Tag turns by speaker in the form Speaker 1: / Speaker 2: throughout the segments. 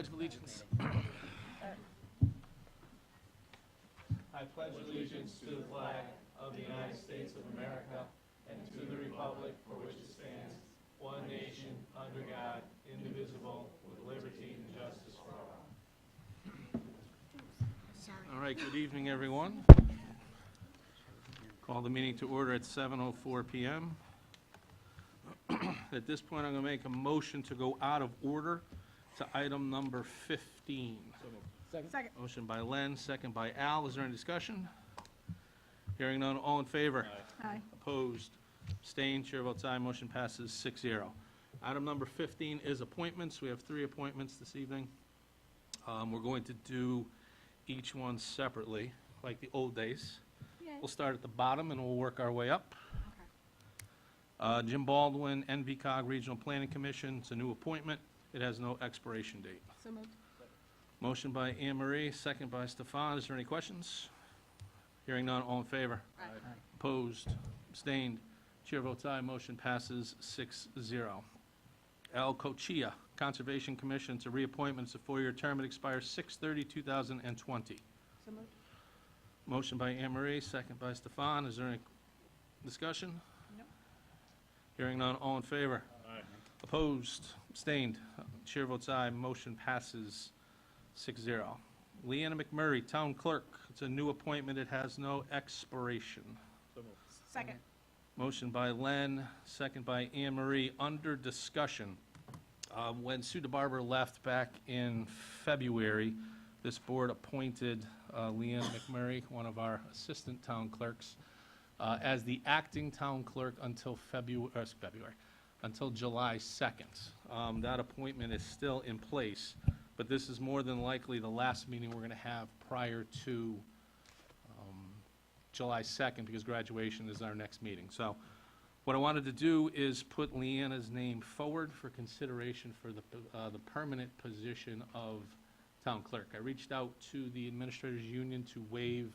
Speaker 1: Pledge of allegiance. I pledge allegiance to the flag of the United States of America and to the republic for which it stands, one nation, under God, indivisible, with liberty and justice for all. All right, good evening, everyone. Call the meeting to order at 7:04 p.m. At this point, I'm going to make a motion to go out of order to item number 15.
Speaker 2: Second.
Speaker 1: Motion by Len, second by Al. Is there any discussion? Hearing none, all in favor?
Speaker 2: Aye.
Speaker 1: Opposed? Abstained? Chair votes aye. Motion passes 6-0. Item number 15 is appointments. We have 3 appointments this evening. We're going to do each one separately, like the old days.
Speaker 2: Yay.
Speaker 1: We'll start at the bottom and we'll work our way up. Jim Baldwin, NVCOG Regional Planning Commission. It's a new appointment. It has no expiration date.
Speaker 2: So moved.
Speaker 1: Motion by Anne Marie, second by Stefan. Is there any questions? Hearing none, all in favor?
Speaker 2: Aye.
Speaker 1: Opposed? Abstained? Chair votes aye. Motion passes 6-0. Al Cochia, Conservation Commission. It's a reappointment. It's a 4-year term. It expires 6/30/2020.
Speaker 2: So moved.
Speaker 1: Motion by Anne Marie, second by Stefan. Is there any discussion?
Speaker 2: No.
Speaker 1: Hearing none, all in favor? Aye. Opposed? Abstained? Chair votes aye. Motion passes 6-0. Leanna McMurray, Town Clerk. It's a new appointment. It has no expiration.
Speaker 2: Second.
Speaker 1: Motion by Len, second by Anne Marie. Under discussion, when Sue DeBarber left back in February, this board appointed Leanna McMurray, one of our assistant town clerks, as the acting town clerk until until July 2nd. That appointment is still in place, but this is more than likely the last meeting we're going to have prior to July 2nd, because graduation is our next meeting. So what I wanted to do is put Leanna's name forward for consideration for the permanent position of town clerk. I reached out to the administrators union to waive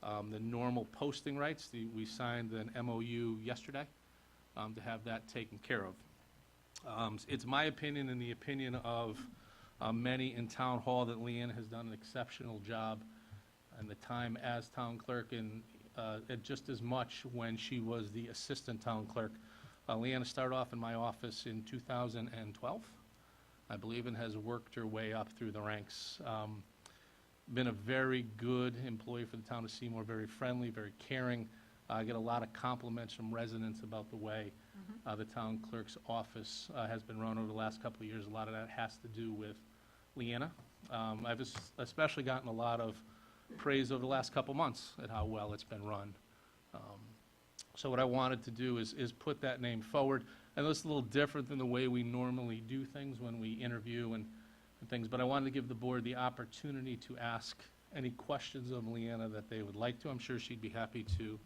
Speaker 1: the normal posting rights. We signed an MOU yesterday to have that taken care of. It's my opinion and the opinion of many in town hall that Leanna has done an exceptional job and the time as town clerk, and just as much when she was the assistant town clerk. Leanna started off in my office in 2012, I believe, and has worked her way up through the ranks. Been a very good employee for the town of Seymour, very friendly, very caring. I get a lot of compliments from residents about the way the town clerk's office has been run over the last couple of years. A lot of that has to do with Leanna. I've especially gotten a lot of praise over the last couple months at how well it's been run. So what I wanted to do is put that name forward. And this is a little different than the way we normally do things when we interview and things, but I wanted to give the board the opportunity to ask any questions of Leanna that they would like to. I'm sure she'd be happy to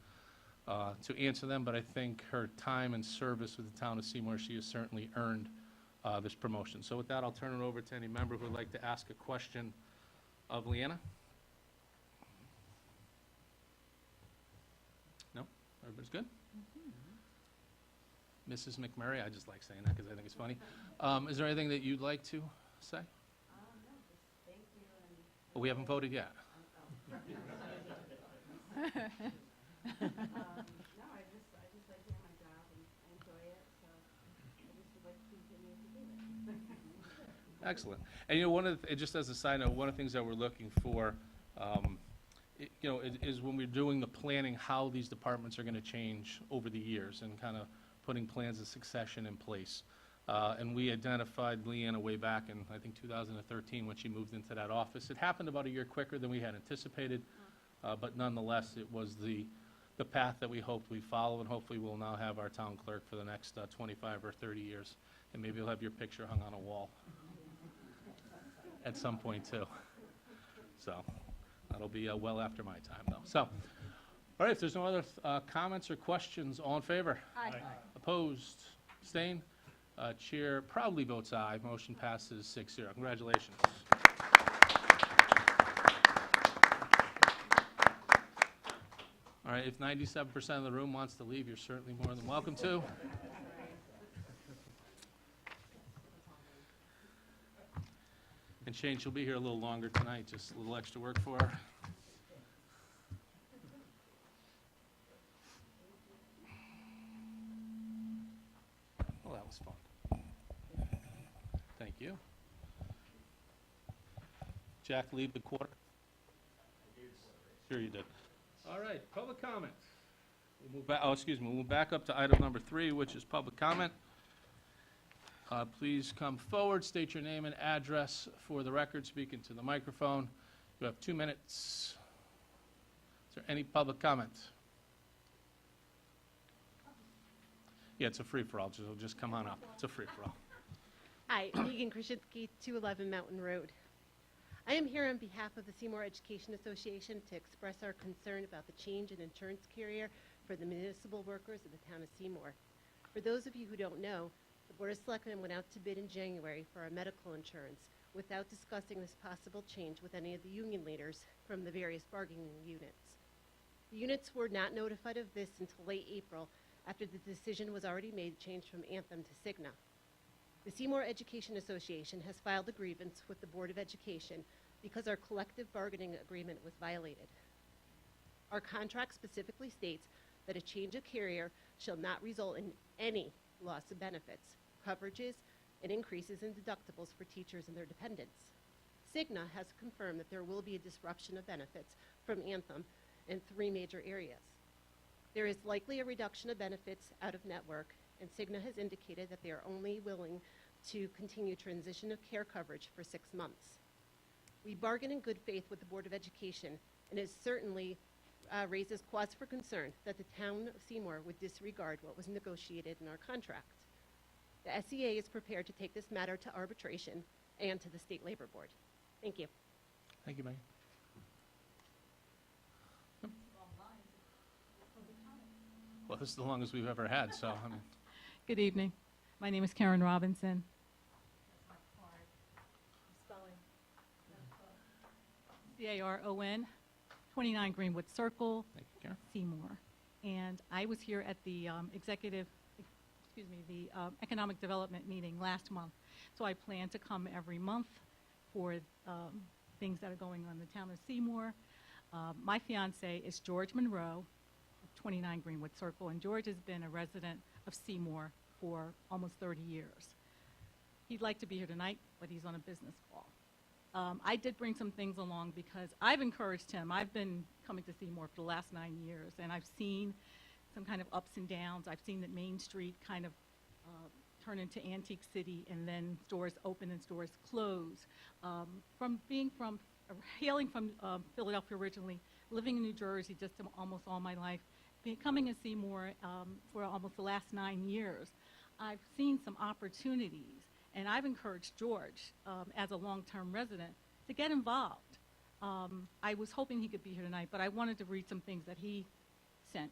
Speaker 1: answer them, but I think her time and service with the town of Seymour, she has certainly earned this promotion. So with that, I'll turn it over to any member who would like to ask a question of Leanna. No? Everybody's good? Mrs. McMurray, I just like saying that because I think it's funny. Is there anything that you'd like to say?
Speaker 3: No, just thank you and.
Speaker 1: Well, we haven't voted yet.
Speaker 3: No, I just like doing my job and I enjoy it, so I just would like to continue to do it.
Speaker 1: Excellent. And, you know, one of the, just as a side note, one of the things that we're looking for, is when we're doing the planning, how these departments are going to change over the years and kind of putting plans of succession in place. And we identified Leanna way back in, I think, 2013 when she moved into that office. It happened about a year quicker than we had anticipated, but nonetheless, it was the path that we hoped we'd follow, and hopefully we'll now have our town clerk for the next 25 or 30 years. And maybe you'll have your picture hung on a wall at some point, too. So that'll be well after my time, though. So, all right, if there's no other comments or questions, all in favor?
Speaker 2: Aye.
Speaker 1: Opposed? Abstained? Chair proudly votes aye. Motion passes 6-0. Congratulations. All right, if 97% of the room wants to leave, you're certainly more than welcome to. And Shane, she'll be here a little longer tonight, just a little extra work for her. Well, that was fun. Thank you. Jack, leave the quarter. Sure you did. All right, public comment. We'll move back up to item number 3, which is public comment. Please come forward, state your name and address for the record, speak into the microphone. You have 2 minutes. Is there any public comment? Yeah, it's a free-for-all, so just come on up. It's a free-for-all.
Speaker 4: Hi, Megan Krasinski, 211 Mountain Road. I am here on behalf of the Seymour Education Association to express our concern about the change in insurance carrier for the municipal workers of the town of Seymour. For those of you who don't know, the Board of Selectmen went out to bid in January for our medical insurance without discussing this possible change with any of the union leaders from the various bargaining units. The units were not notified of this until late April, after the decision was already made to change from Anthem to Cigna. The Seymour Education Association has filed a grievance with the Board of Education because our collective bargaining agreement was violated. Our contract specifically states that a change of carrier shall not result in any loss of benefits, coverages, and increases in deductibles for teachers and their dependents. Cigna has confirmed that there will be a disruption of benefits from Anthem in 3 major areas. There is likely a reduction of benefits out of network, and Cigna has indicated that they are only willing to continue transition of care coverage for 6 months. We bargain in good faith with the Board of Education, and it certainly raises cause for concern that the town of Seymour would disregard what was negotiated in our contract. The SEA is prepared to take this matter to arbitration and to the State Labor Board. Thank you.
Speaker 1: Thank you, Megan. Well, this is the longest we've ever had, so, I mean,
Speaker 2: Good evening. My name is Karen Robinson. Caron, 29 Greenwood Circle,
Speaker 1: thank you, Karen.
Speaker 2: Seymour. And I was here at the Economic Development meeting last month. So I plan to come every month for things that are going on in the town of Seymour. My fiance is George Monroe, 29 Greenwood Circle, and George has been a resident of Seymour for almost 30 years. He'd like to be here tonight, but he's on a business call. I did bring some things along because I've encouraged him. I've been coming to Seymour for the last 9 years, and I've seen some kind of ups and downs. I've seen that Main Street kind of turn into Antique City, and then stores open and stores close. Hailing from Philadelphia originally, living in New Jersey just almost all my life, coming to Seymour for almost the last 9 years, I've seen some opportunities. And I've encouraged George, as a long-term resident, to get involved. I was hoping he could be here tonight, but I wanted to read some things that he sent.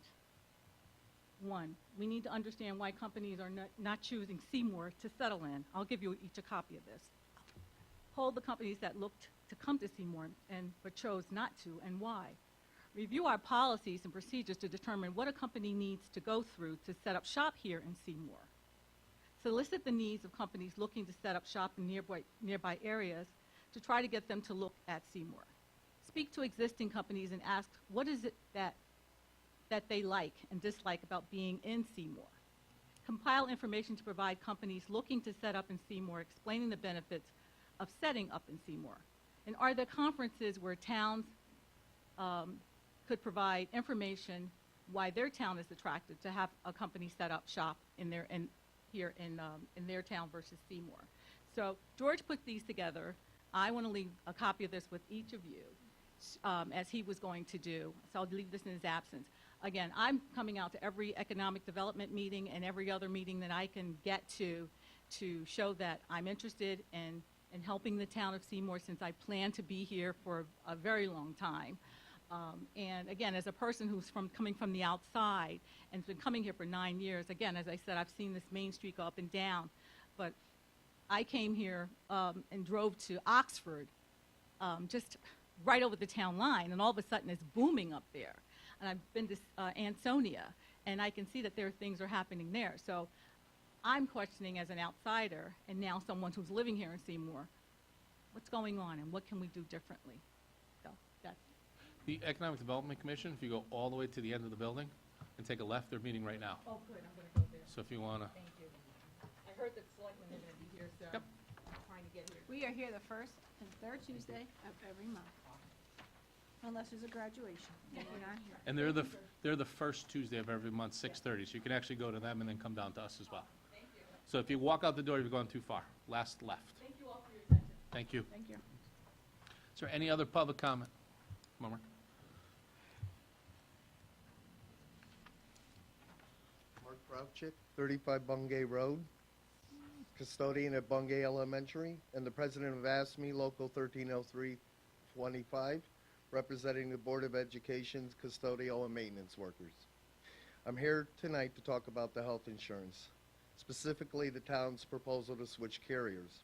Speaker 2: 1, we need to understand why companies are not choosing Seymour to settle in. I'll give you each a copy of this. Poll the companies that looked to come to Seymour but chose not to, and why. Review our policies and procedures to determine what a company needs to go through to set up shop here in Seymour. Solicit the needs of companies looking to set up shop in nearby areas to try to get them to look at Seymour. Speak to existing companies and ask what is it that they like and dislike about being in Seymour. Compile information to provide companies looking to set up in Seymour, explaining the benefits of setting up in Seymour. And are there conferences where towns could provide information why their town is attracted to have a company set up shop here in their town versus Seymour. So George put these together. I want to leave a copy of this with each of you, as he was going to do. So I'll leave this in his absence. Again, I'm coming out to every economic development meeting and every other meeting that I can get to show that I'm interested in helping the town of Seymour, since I plan to be here for a very long time. And again, as a person who's coming from the outside and has been coming here for 9 years, again, as I said, I've seen this Main Street go up and down. But I came here and drove to Oxford, just right over the town line, and all of a sudden it's booming up there. And I've been to Ansonia, and I can see that things are happening there. So I'm questioning, as an outsider and now someone who's living here in Seymour, what's going on and what can we do differently. So that's,
Speaker 1: The Economic Development Commission, if you go all the way to the end of the building and take a left, they're meeting right now.
Speaker 2: oh, good, I'm going to go there.
Speaker 1: So if you want to,
Speaker 2: Thank you. I heard that Selectmen are going to be here, so
Speaker 1: Yep.
Speaker 2: I'm trying to get here.
Speaker 3: We are here the first and third Tuesday of every month, unless there's a graduation, then we're not here.
Speaker 1: and they're the first Tuesday of every month, 6:30, so you can actually go to them and then come down to us as well.
Speaker 2: Thank you.
Speaker 1: So if you walk out the door, you've gone too far. Last left.
Speaker 2: Thank you all for your attention.
Speaker 1: Thank you.
Speaker 3: Thank you.
Speaker 1: Is there any other public comment? Come on, Mark.
Speaker 5: Mark Brouchick, 35 Bungay Road, custodian at Bungay Elementary, and the president of ASME Local 130325, representing the Board of Education's custodial and maintenance workers. I'm here tonight to talk about the health insurance, specifically the town's proposal to switch carriers.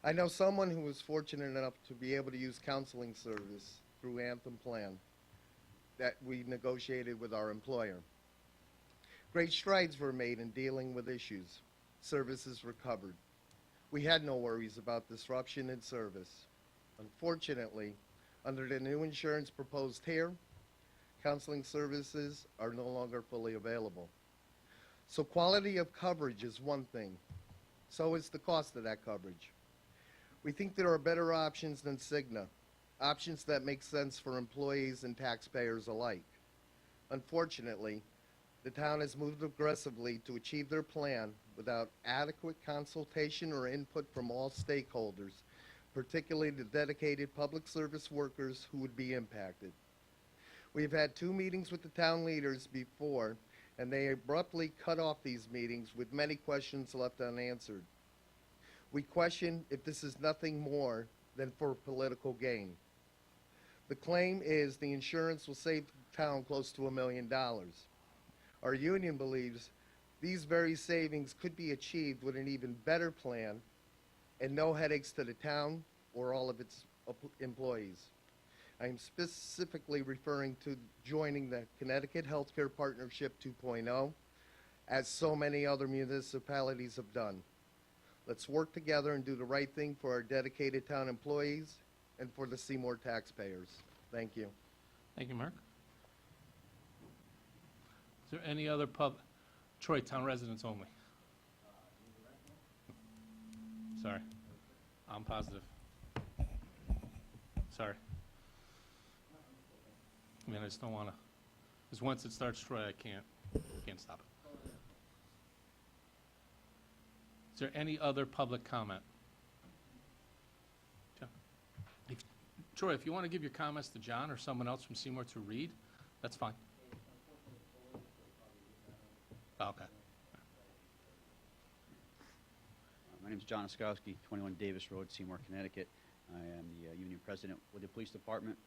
Speaker 5: I know someone who was fortunate enough to be able to use counseling service through Anthem Plan that we negotiated with our employer. Great strides were made in dealing with issues. Services recovered. We had no worries about disruption in service. Unfortunately, under the new insurance proposed here, counseling services are no longer fully available. So quality of coverage is one thing. So is the cost of that coverage. We think there are better options than Cigna, options that make sense for employees and taxpayers alike. Unfortunately, the town has moved aggressively to achieve their plan without adequate consultation or input from all stakeholders, particularly the dedicated public service workers who would be impacted. We've had 2 meetings with the town leaders before, and they abruptly cut off these meetings with many questions left unanswered. We question if this is nothing more than for political gain. The claim is the insurance will save the town close to $1 million. Our union believes these very savings could be achieved with an even better plan and no headaches to the town or all of its employees. I am specifically referring to joining the Connecticut Healthcare Partnership 2.0, as so many other municipalities have done. Let's work together and do the right thing for our dedicated town employees and for the Seymour taxpayers. Thank you.
Speaker 1: Thank you, Mark. Is there any other Troy, town residents only? Sorry. I'm positive. Sorry. I mean, I just don't want to, because once it starts Troy, I can't stop it. Is there any other public comment? John? Troy, if you want to give your comments to John or someone else from Seymour to read, that's fine. Okay.
Speaker 6: My name is John Oskowski, 21 Davis Road, Seymour, Connecticut. I am the union president with the police department.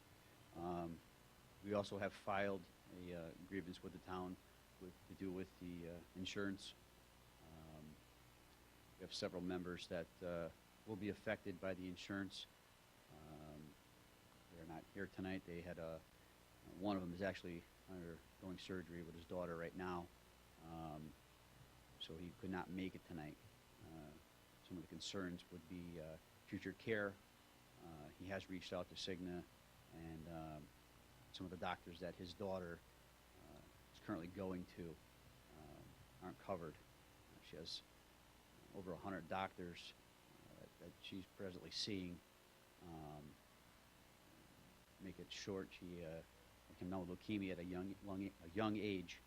Speaker 6: We also have filed a grievance with the town to do with the insurance. We have several members that will be affected by the insurance. They're not here tonight. They had one of them is actually undergoing surgery with his daughter right now, so he could not make it tonight. Some of the concerns would be future care. He has reached out to Cigna, and some of the doctors that his daughter is currently going to aren't covered. She has over 100 doctors that she's presently seeing. Make it short, she came down with leukemia at a young age,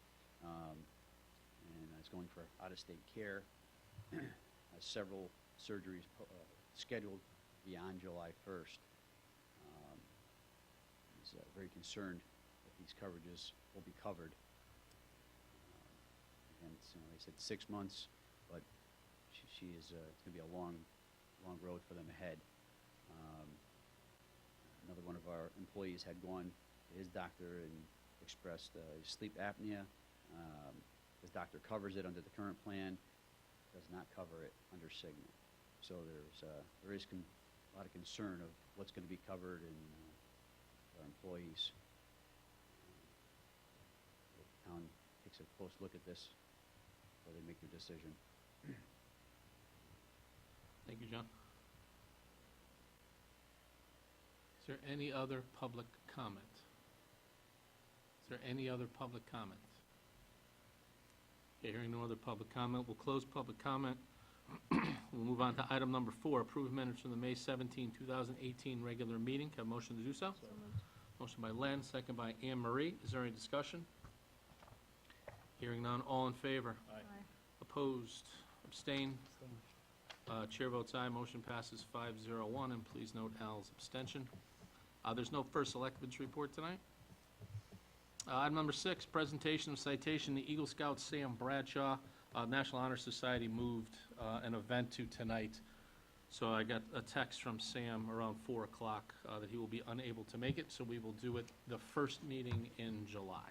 Speaker 6: and is going for out-of-state care. Has several surgeries scheduled beyond July 1st. He's very concerned that these coverages will be covered. And they said 6 months, but she is it's going to be a long road for them ahead. Another one of our employees had gone to his doctor and expressed sleep apnea. His doctor covers it under the current plan, does not cover it under Cigna. So there is a lot of concern of what's going to be covered in our employees. The town takes a close look at this before they make their decision.
Speaker 1: Thank you, John. Is there any other public comment? Is there any other public comment? Okay, hearing no other public comment, we'll close public comment. We'll move on to item number 4, approve minutes from the May 17, 2018 regular meeting. Can I have a motion to do so? Motion by Len, second by Anne Marie. Is there any discussion? Hearing none, all in favor?
Speaker 2: Aye.
Speaker 1: Opposed? Abstained? Chair votes aye, motion passes 501, and please note Al's abstention. There's no first selectmen's report tonight. Item number 6, presentation of citation, the Eagle Scout Sam Bradshaw. National Honor Society moved an event to tonight, so I got a text from Sam around 4 o'clock that he will be unable to make it, so we will do it the first meeting in July.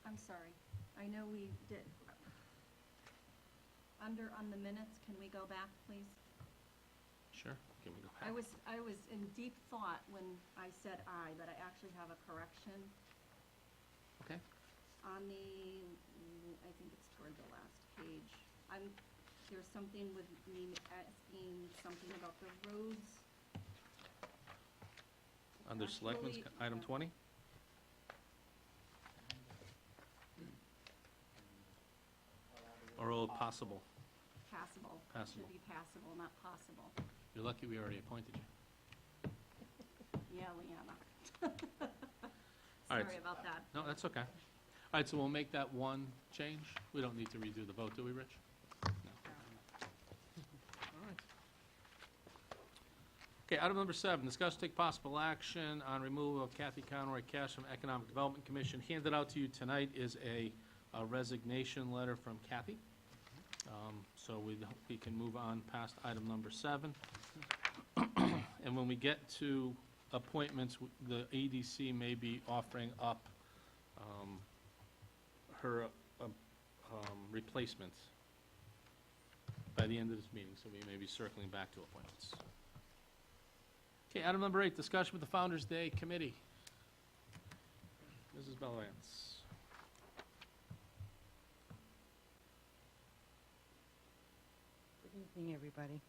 Speaker 7: I'm sorry. I know we did. On the minutes, can we go back, please?
Speaker 1: Sure, can we go
Speaker 7: I
Speaker 1: back?
Speaker 7: was in deep thought when I said aye, but I actually have a correction
Speaker 1: Okay.
Speaker 7: on the, I think it's toward the last page. There's something with me asking something about the roads.
Speaker 1: Under selectmen's,
Speaker 7: Actually,
Speaker 1: item 20? Or possible?
Speaker 7: Passable.
Speaker 1: Passable.
Speaker 7: Should be passable, not possible.
Speaker 1: You're lucky we already appointed you.
Speaker 7: Yeah, Leanna.
Speaker 1: All right.
Speaker 7: Sorry about that.
Speaker 1: No, that's okay. All right, so we'll make that one change. We don't need to redo the vote, do we, Rich? No. All right. Okay, item number 7, discuss take possible action on removal of Kathy Conroy-Cass from Economic Development Commission. Handed out to you tonight is a resignation letter from Kathy. So we can move on past item number 7. And when we get to appointments, the ADC may be offering up her replacement by the end of this meeting, so we may be circling back to appointments. Okay, item number 8, discussion with the Founder's Day Committee. Mrs. Bellavance.
Speaker 8: Good evening, everybody.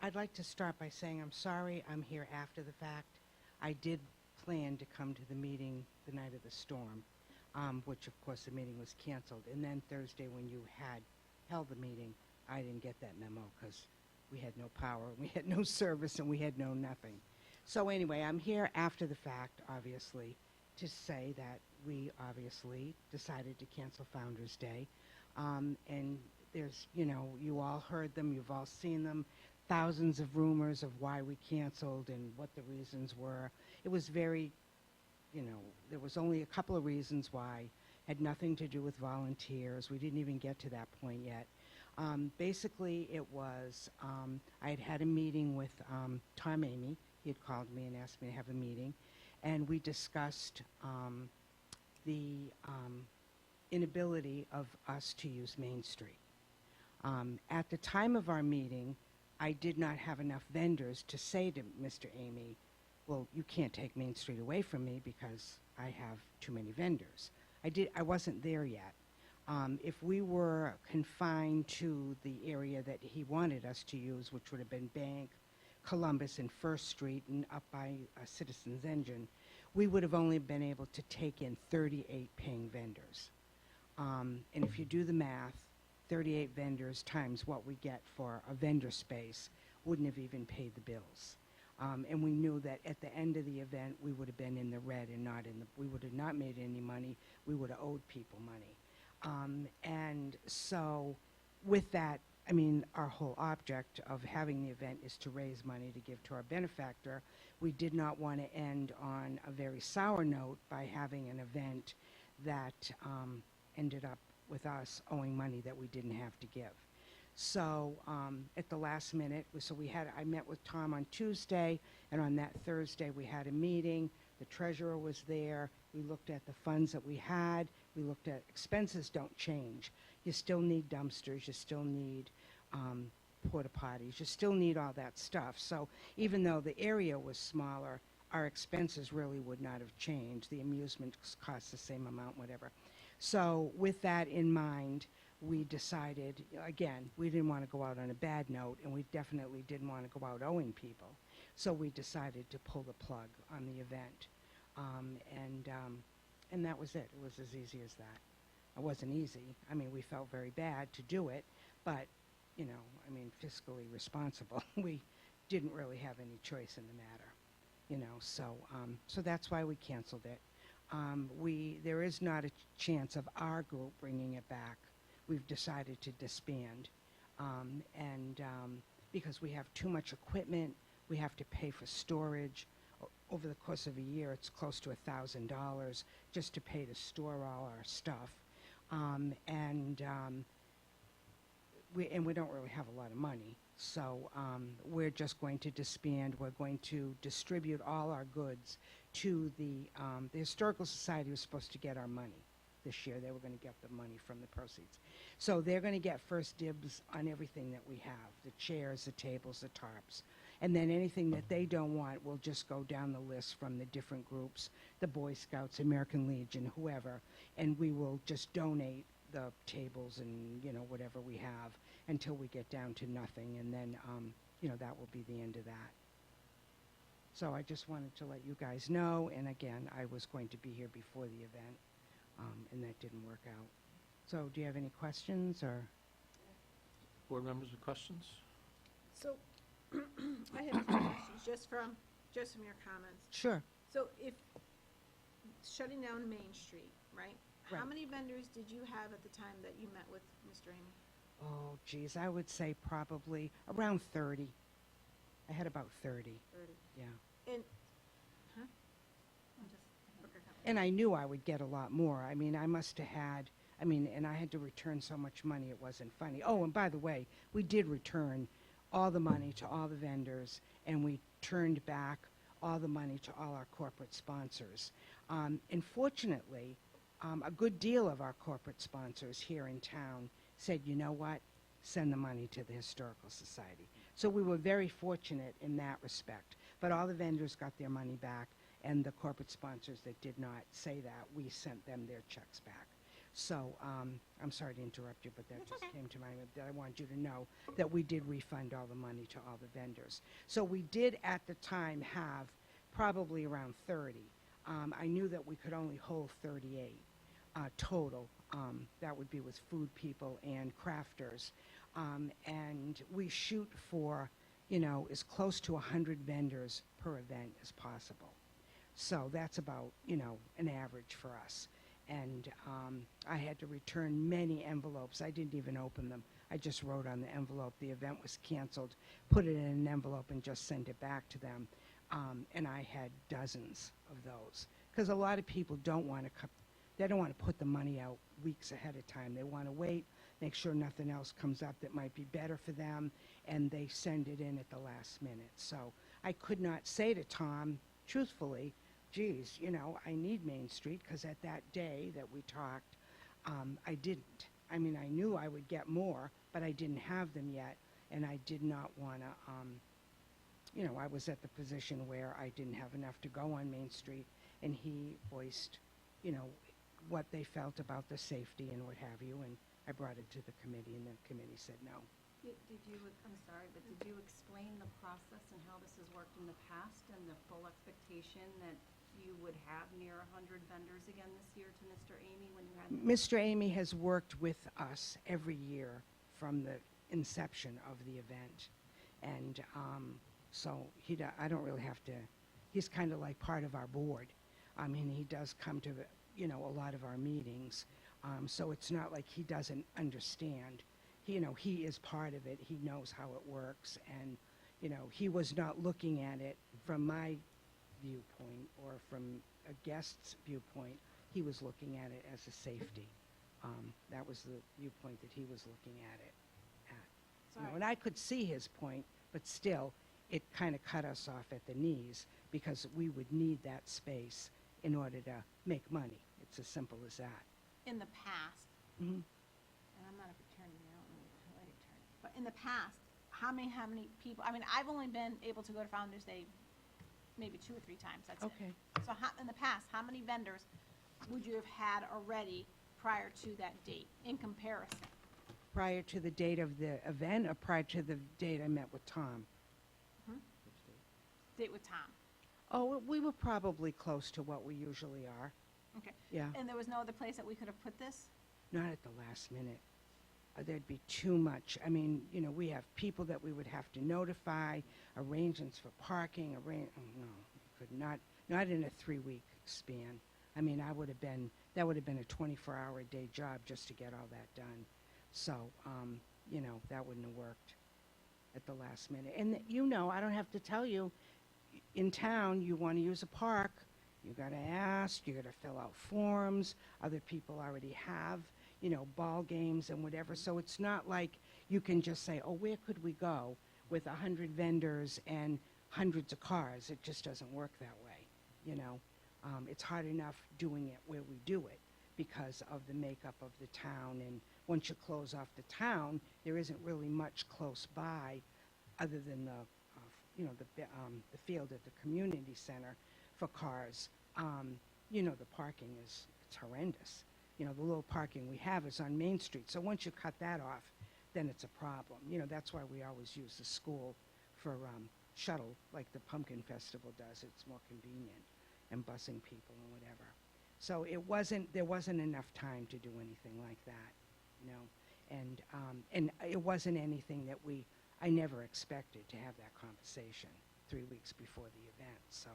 Speaker 8: I'd like to start by saying I'm sorry I'm here after the fact. I did plan to come to the meeting the night of the storm, which of course the meeting was canceled. And then Thursday when you had held the meeting, I didn't get that memo because we had no power, we had no service, and we had no nothing. So anyway, I'm here after the fact, obviously, to say that we obviously decided to cancel Founder's Day. And there's, you all heard them, you've all seen them, thousands of rumors of why we canceled and what the reasons were. It was very, there was only a couple of reasons why. Had nothing to do with volunteers. We didn't even get to that point yet. Basically, it was, I had had a meeting with Tom Amy. He had called me and asked me to have a meeting. And we discussed the inability of us to use Main Street. At the time of our meeting, I did not have enough vendors to say to Mr. Amy, well, you can't take Main Street away from me because I have too many vendors. I wasn't there yet. If we were confined to the area that he wanted us to use, which would have been Bank, Columbus, and First Street, and up by Citizens Engine, we would have only been able to take in 38 paying vendors. And if you do the math, 38 vendors times what we get for a vendor space wouldn't have even paid the bills. And we knew that at the end of the event, we would have been in the red and we would have not made any money. We would have owed people money. And so with that, I mean, our whole object of having the event is to raise money to give to our benefactor. We did not want to end on a very sour note by having an event that ended up with us owing money that we didn't have to give. So at the last minute, I met with Tom on Tuesday, and on that Thursday we had a meeting. The treasurer was there. We looked at the funds that we had. We looked at expenses don't change. You still need dumpsters. You still need porta potties. You still need all that stuff. So even though the area was smaller, our expenses really would not have changed. The amusement costs the same amount, whatever. So with that in mind, we decided, again, we didn't want to go out on a bad note, and we definitely didn't want to go out owing people. So we decided to pull the plug on the event. And that was it. It was as easy as that. It wasn't easy. I mean, we felt very bad to do it, but, you know, I mean, fiscally responsible. We didn't really have any choice in the matter, you know, so that's why we canceled it. There is not a chance of our group bringing it back. We've decided to disband, because we have too much equipment, we have to pay for storage. Over the course of a year, it's close to $1,000 just to pay to store all our stuff. We don't really have a lot of money. So we're just going to disband. We're going to distribute all our goods to the Historical Society was supposed to get our money this year. They were going to get the money from the proceeds. So they're going to get first dibs on everything that we have, the chairs, the tables, the tarps. And then anything that they don't want will just go down the list from the different groups, the Boy Scouts, American Legion, whoever, and we will just donate the tables and, you know, whatever we have until we get down to nothing, and then, you know, that will be the end of that. So I just wanted to let you guys know, and again, I was going to be here before the event, and that didn't work out. So do you have any questions, or?
Speaker 1: Board members with questions?
Speaker 9: So, I have two questions, just from your comments.
Speaker 8: Sure.
Speaker 9: So if, shutting down Main Street, right? How
Speaker 8: Right.
Speaker 9: many vendors did you have at the time that you met with Mr. Amy?
Speaker 8: Oh, geez, I would say probably around 30. I had about 30,
Speaker 9: 30.
Speaker 8: yeah.
Speaker 9: And,
Speaker 7: Okay.
Speaker 8: And I knew I would get a lot more. I mean, I must have had, I mean, and I had to return so much money, it wasn't funny. Oh, and by the way, we did return all the money to all the vendors, and we turned back all the money to all our corporate sponsors. Unfortunately, a good deal of our corporate sponsors here in town said, you know what, send the money to the Historical Society. So we were very fortunate in that respect. But all the vendors got their money back, and the corporate sponsors that did not say that, we sent them their checks back. So I'm sorry to interrupt you, but that just came to mind, that I want you to know that we did refund all the money to all the vendors. So we did at the time have probably around 30. I knew that we could only hold 38 total. That would be with food people and crafters. And we shoot for, you know, as close to 100 vendors per event as possible. So that's about, you know, an average for us. And I had to return many envelopes. I didn't even open them. I just wrote on the envelope the event was canceled, put it in an envelope, and just sent it back to them. And I had dozens of those. Because a lot of people don't want to put the money out weeks ahead of time. They want to wait, make sure nothing else comes up that might be better for them, and they send it in at the last minute. So I could not say to Tom, truthfully, geez, you know, I need Main Street, because at that day that we talked, I didn't. I mean, I knew I would get more, but I didn't have them yet, and I did not want to, you know, I was at the position where I didn't have enough to go on Main Street, and he voiced, you know, what they felt about the safety and what have you, and I brought it to the committee, and the committee said no.
Speaker 7: Did you, I'm sorry, but did you explain the process and how this has worked in the past and the full expectation that you would have near 100 vendors again this year to Mr. Amy when you had?
Speaker 8: Mr. Amy has worked with us every year from the inception of the event, and so I don't really have to, he's kind of like part of our board. I mean, he does come to, you know, a lot of our meetings, so it's not like he doesn't understand. You know, he is part of it. He knows how it works, and, you know, he was not looking at it from my viewpoint or from a guest's viewpoint. He was looking at it as a safety. That was the viewpoint that he was looking at it at. You know, and I could see his point, but still, it kind of cut us off at the knees, because we would need that space in order to make money. It's as simple as that.
Speaker 9: in the past,
Speaker 8: Mhm.
Speaker 9: and I'm not a fraternity, I don't know what attorney, but in the past, how many people, I mean, I've only been able to go to Founder's Day maybe 2 or 3 times, that's it.
Speaker 8: Okay.
Speaker 9: So in the past, how many vendors would you have had already prior to that date in comparison?
Speaker 8: Prior to the date of the event, or prior to the date I met with Tom?
Speaker 9: date with Tom?
Speaker 8: Oh, we were probably close to what we usually are.
Speaker 9: Okay.
Speaker 8: Yeah,
Speaker 9: And there was no other place that we could have put this?
Speaker 8: not at the last minute. There'd be too much. I mean, you know, we have people that we would have to notify, arrangements for parking, no, we could not in a 3-week span. I mean, that would have been a 24-hour-a-day job just to get all that done. So, you know, that wouldn't have worked at the last minute. And you know, I don't have to tell you, in town, you want to use a park, you got to ask, you got to fill out forms. Other people already have, you know, ball games and whatever. So it's not like you can just say, oh, where could we go with 100 vendors and hundreds of cars? It just doesn't work that way, you know. It's hard enough doing it where we do it because of the makeup of the town. And once you close off the town, there isn't really much close by other than the field at the community center for cars. You know, the parking it's horrendous. You know, the little parking we have is on Main Street. So once you cut that off, then it's a problem. You know, that's why we always use the school for shuttle, like the Pumpkin Festival does. It's more convenient, and busing people and whatever. So there wasn't enough time to do anything like that, you know. And it wasn't anything that I never expected to have that conversation 3 weeks before the event. So,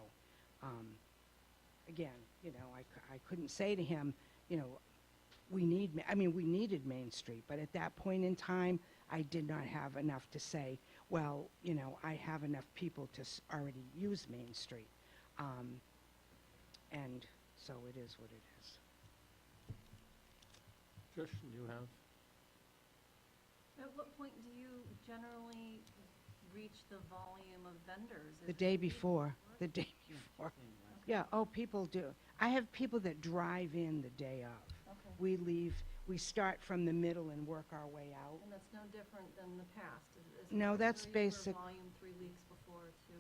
Speaker 8: again, you know, I couldn't say to him, you know, we needed Main Street, but at that point in time, I did not have enough to say, well, you know, I have enough people to already use Main Street. And so it is what it is.
Speaker 1: Trish, do you have?
Speaker 7: At what point do you generally reach the volume of vendors?
Speaker 8: The day before. The day before. Yeah, oh, people do. I have people that drive in the day of.
Speaker 7: Okay.
Speaker 8: We start from the middle and work our way out.
Speaker 7: And that's no different than the past?
Speaker 8: No, that's basic.
Speaker 7: Volume 3 weeks before to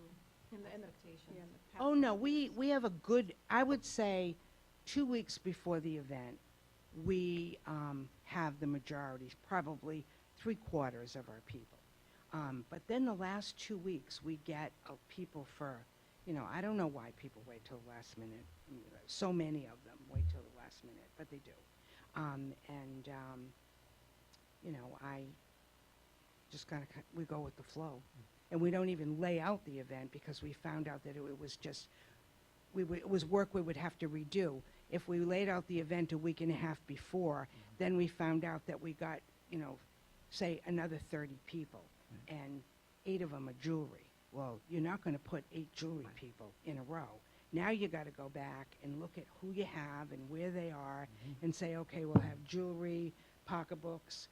Speaker 7: expectations?
Speaker 9: Yeah, in the past
Speaker 8: Oh, no, we have a good, I would say, 2 weeks before the event, we have the majority, probably 3/4 of our people. But then the last 2 weeks, we get people for, you know, I don't know why people wait till the last minute. So many of them wait till the last minute, but they do. You know, I just we go with the flow. And we don't even lay out the event because we found out that it was just, it was work we would have to redo. If we laid out the event a week and a half before, then we found out that we got, you know, say another 30 people, and 8 of them are jewelry. Well, you're not going to put 8 jewelry people in a row. Now you got to go back and look at who you have and where they are and say, okay, we'll have jewelry, pocketbooks,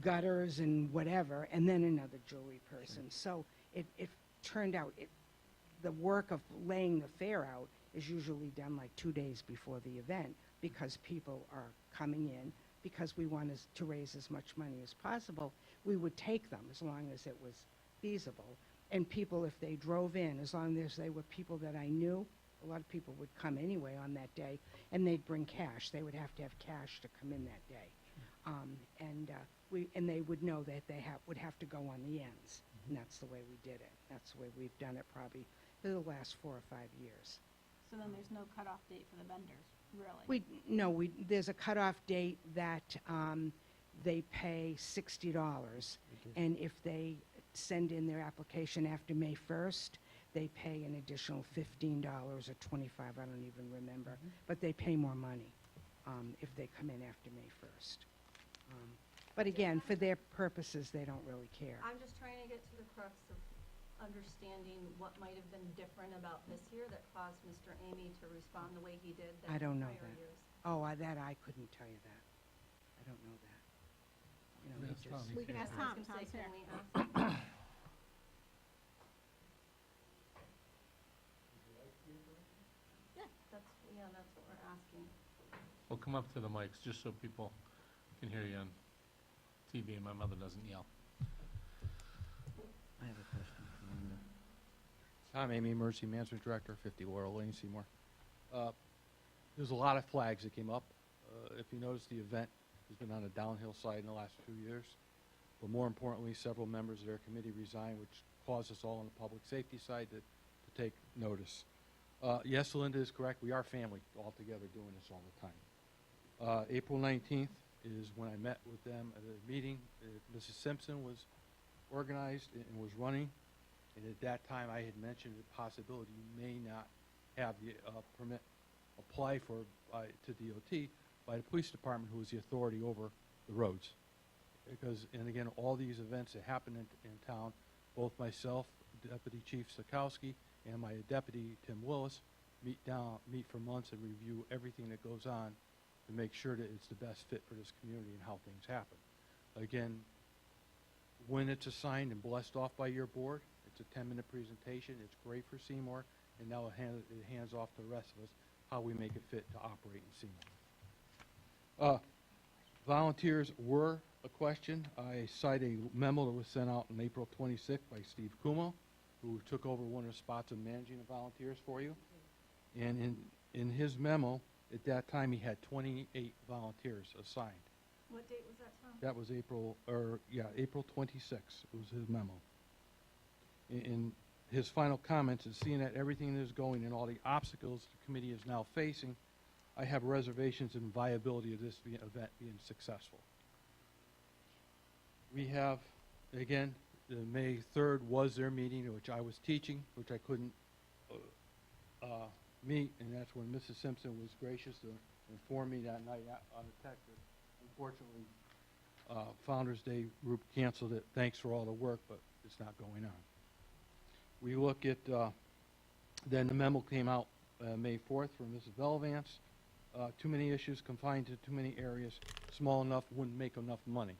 Speaker 8: gutters and whatever, and then another jewelry person. So it turned out, the work of laying the fair out is usually done like 2 days before the event because people are coming in. Because we want to raise as much money as possible, we would take them as long as it was feasible. And people, if they drove in, as long as they were people that I knew, a lot of people would come anyway on that day, and they'd bring cash. They would have to have cash to come in that day. And they would know that they would have to go on the ends. And that's the way we did it. That's the way we've done it probably for the last 4 or 5 years.
Speaker 9: So then there's no cutoff date for the vendors, really?
Speaker 8: There's a cutoff date that they pay $60, and if they send in their application after May 1st, they pay an additional $15 or $25, I don't even remember, but they pay more money if they come in after May 1st. But again, for their purposes, they don't really care.
Speaker 7: I'm just trying to get to the crux of understanding what might have been different about this year that caused Mr. Amy to respond the way he did
Speaker 8: I don't know
Speaker 7: prior
Speaker 8: that.
Speaker 7: years.
Speaker 8: Oh, that I couldn't tell you that. I don't know that. You know,
Speaker 1: That's
Speaker 8: he
Speaker 1: Tom.
Speaker 8: just,
Speaker 9: We can ask
Speaker 7: I
Speaker 9: Tom.
Speaker 7: was gonna say,
Speaker 9: Tom's here.
Speaker 7: can we ask him? That's what we're asking.
Speaker 1: Well, come up to the mics, just so people can hear you on TV and my mother doesn't yell.
Speaker 6: I have a question for Linda.
Speaker 10: Tom Amy, Emergency Management Director, 50 Laurel Lane, Seymour. There's a lot of flags that came up. If you notice, the event has been on a downhill side in the last few years. But more importantly, several members of their committee resigned, which caused us all on the public safety side to take notice. Yes, Linda is correct. We are family all together doing this all the time. April 19th is when I met with them at a meeting. Mrs. Simpson was organized and was running. And at that time, I had mentioned the possibility you may not have the permit apply for to DOT by the police department, who is the authority over the roads. Because, and again, all these events that happen in town, both myself, Deputy Chief Sikowski, and my deputy, Tim Willis, meet for months and review everything that goes on to make sure that it's the best fit for this community and how things happen. Again, when it's assigned and blessed off by your board, it's a 10-minute presentation. It's great for Seymour, and now it hands off to the rest of us how we make it fit to operate in Seymour. Volunteers were a question. I cite a memo that was sent out on April 26th by Steve Kumo, who took over one of the spots of managing the volunteers for you. And in his memo, at that time, he had 28 volunteers assigned.
Speaker 7: What date was that, Tom?
Speaker 10: That was April 26th was his memo. In his final comments is, seeing that everything is going and all the obstacles the committee is now facing, I have reservations in viability of this event being successful. We have, again, May 3rd was their meeting, which I was teaching, which I couldn't meet, and that's when Mrs. Simpson was gracious to inform me that night on the text that unfortunately Founders Day group canceled it. Thanks for all the work, but it's not going on. We look at, then the memo came out May 4th from Mrs. Belvance. Too many issues confined to too many areas, small enough, wouldn't make enough money.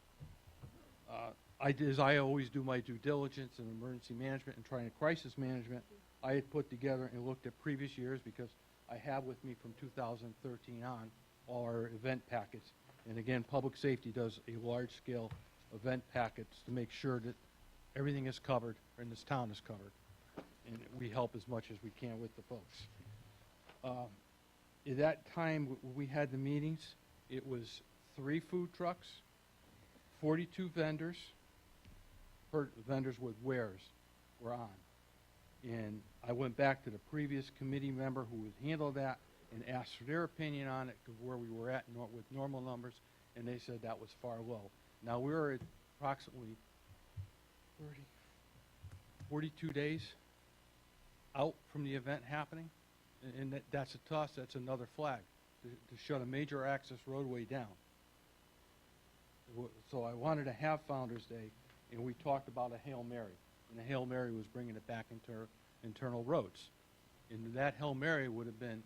Speaker 10: As I always do my due diligence in emergency management and trying to crisis management, I had put together and looked at previous years, because I have with me from 2013 on all our event packets. And again, public safety does a large-scale event packets to make sure that everything is covered and this town is covered. And we help as much as we can with the folks. At that time we had the meetings, it was 3 food trucks, 42 vendors, vendors with wares were on. And I went back to the previous committee member who had handled that and asked for their opinion on it, where we were at with normal numbers, and they said that was far low. Now we're at approximately 42 days out from the event happening, and that's to us, that's another flag to shut a major access roadway down. So I wanted to have Founders Day, and we talked about a Hail Mary, and the Hail Mary was bringing it back into internal roads. And that Hail Mary would have been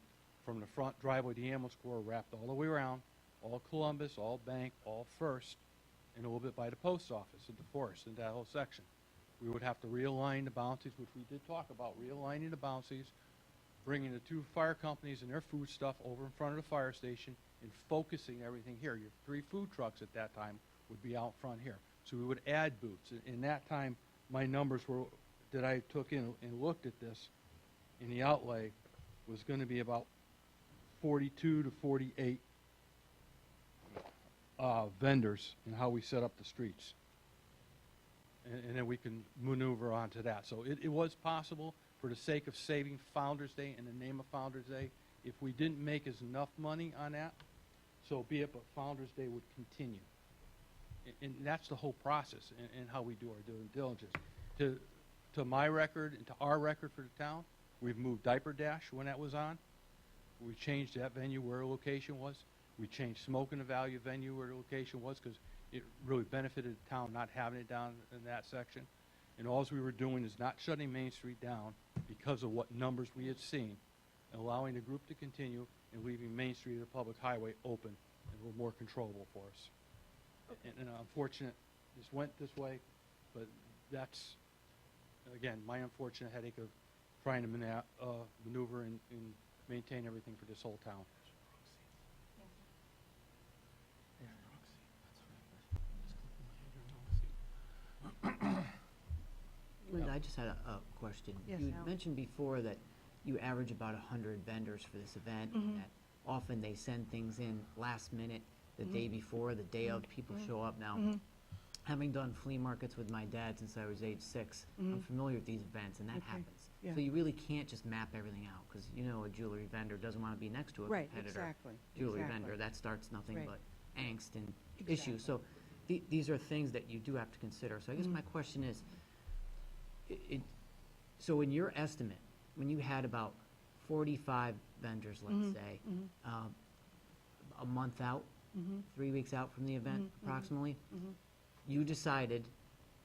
Speaker 10: from the front driveway of the ambulance corps, wrapped all the way around, all Columbus, all Bank, all First, and a little bit by the post office at the Forest, and that whole section. We would have to realign the bouncies, which we did talk about, realigning the bouncies, bringing the 2 fire companies and their food stuff over in front of the fire station, and focusing everything here. Your 3 food trucks at that time would be out front here. So we would add booths. In that time, my numbers were, that I took in and looked at this, in the outlay, was going to be about 42 to 48 vendors and how we set up the streets. And then we can maneuver onto that. So it was possible, for the sake of saving Founders Day in the name of Founders Day. If we didn't make enough money on that, so be it, but Founders Day would continue. And that's the whole process and how we do our due diligence. To my record and to our record for the town, we've moved Diaper Dash when that was on. We changed that venue where the location was. We changed Smoke in the Value venue where the location was, because it really benefited the town not having it down in that section. And all we were doing is not shutting Main Street down because of what numbers we had seen, and allowing the group to continue and leaving Main Street as a public highway open and a little more controllable for us. And unfortunate, this went this way, but that's, again, my unfortunate headache of trying to maneuver and maintain everything for this whole town.
Speaker 11: Linda, I just had a question.
Speaker 2: Yes,
Speaker 11: You
Speaker 2: Al.
Speaker 11: mentioned before that you average about 100 vendors for this event, and that often they send things in last minute, the day before, the day of, people show up. Now, having done flea markets with my dad since I was age 6, I'm familiar with these events, and that happens.
Speaker 8: Yeah.
Speaker 11: So you really can't just map everything out, because you know a jewelry vendor doesn't want to be next to a
Speaker 8: Right,
Speaker 11: competitor.
Speaker 8: exactly.
Speaker 11: Jewelry
Speaker 8: exactly.
Speaker 11: vendor, that starts nothing
Speaker 8: Right.
Speaker 11: but angst and
Speaker 8: Exactly.
Speaker 11: issues. So these are things that you do have to consider. So I guess my question is, so in your estimate, when you had about 45 vendors, let's say, a month out, 3 weeks out from the event approximately, you decided,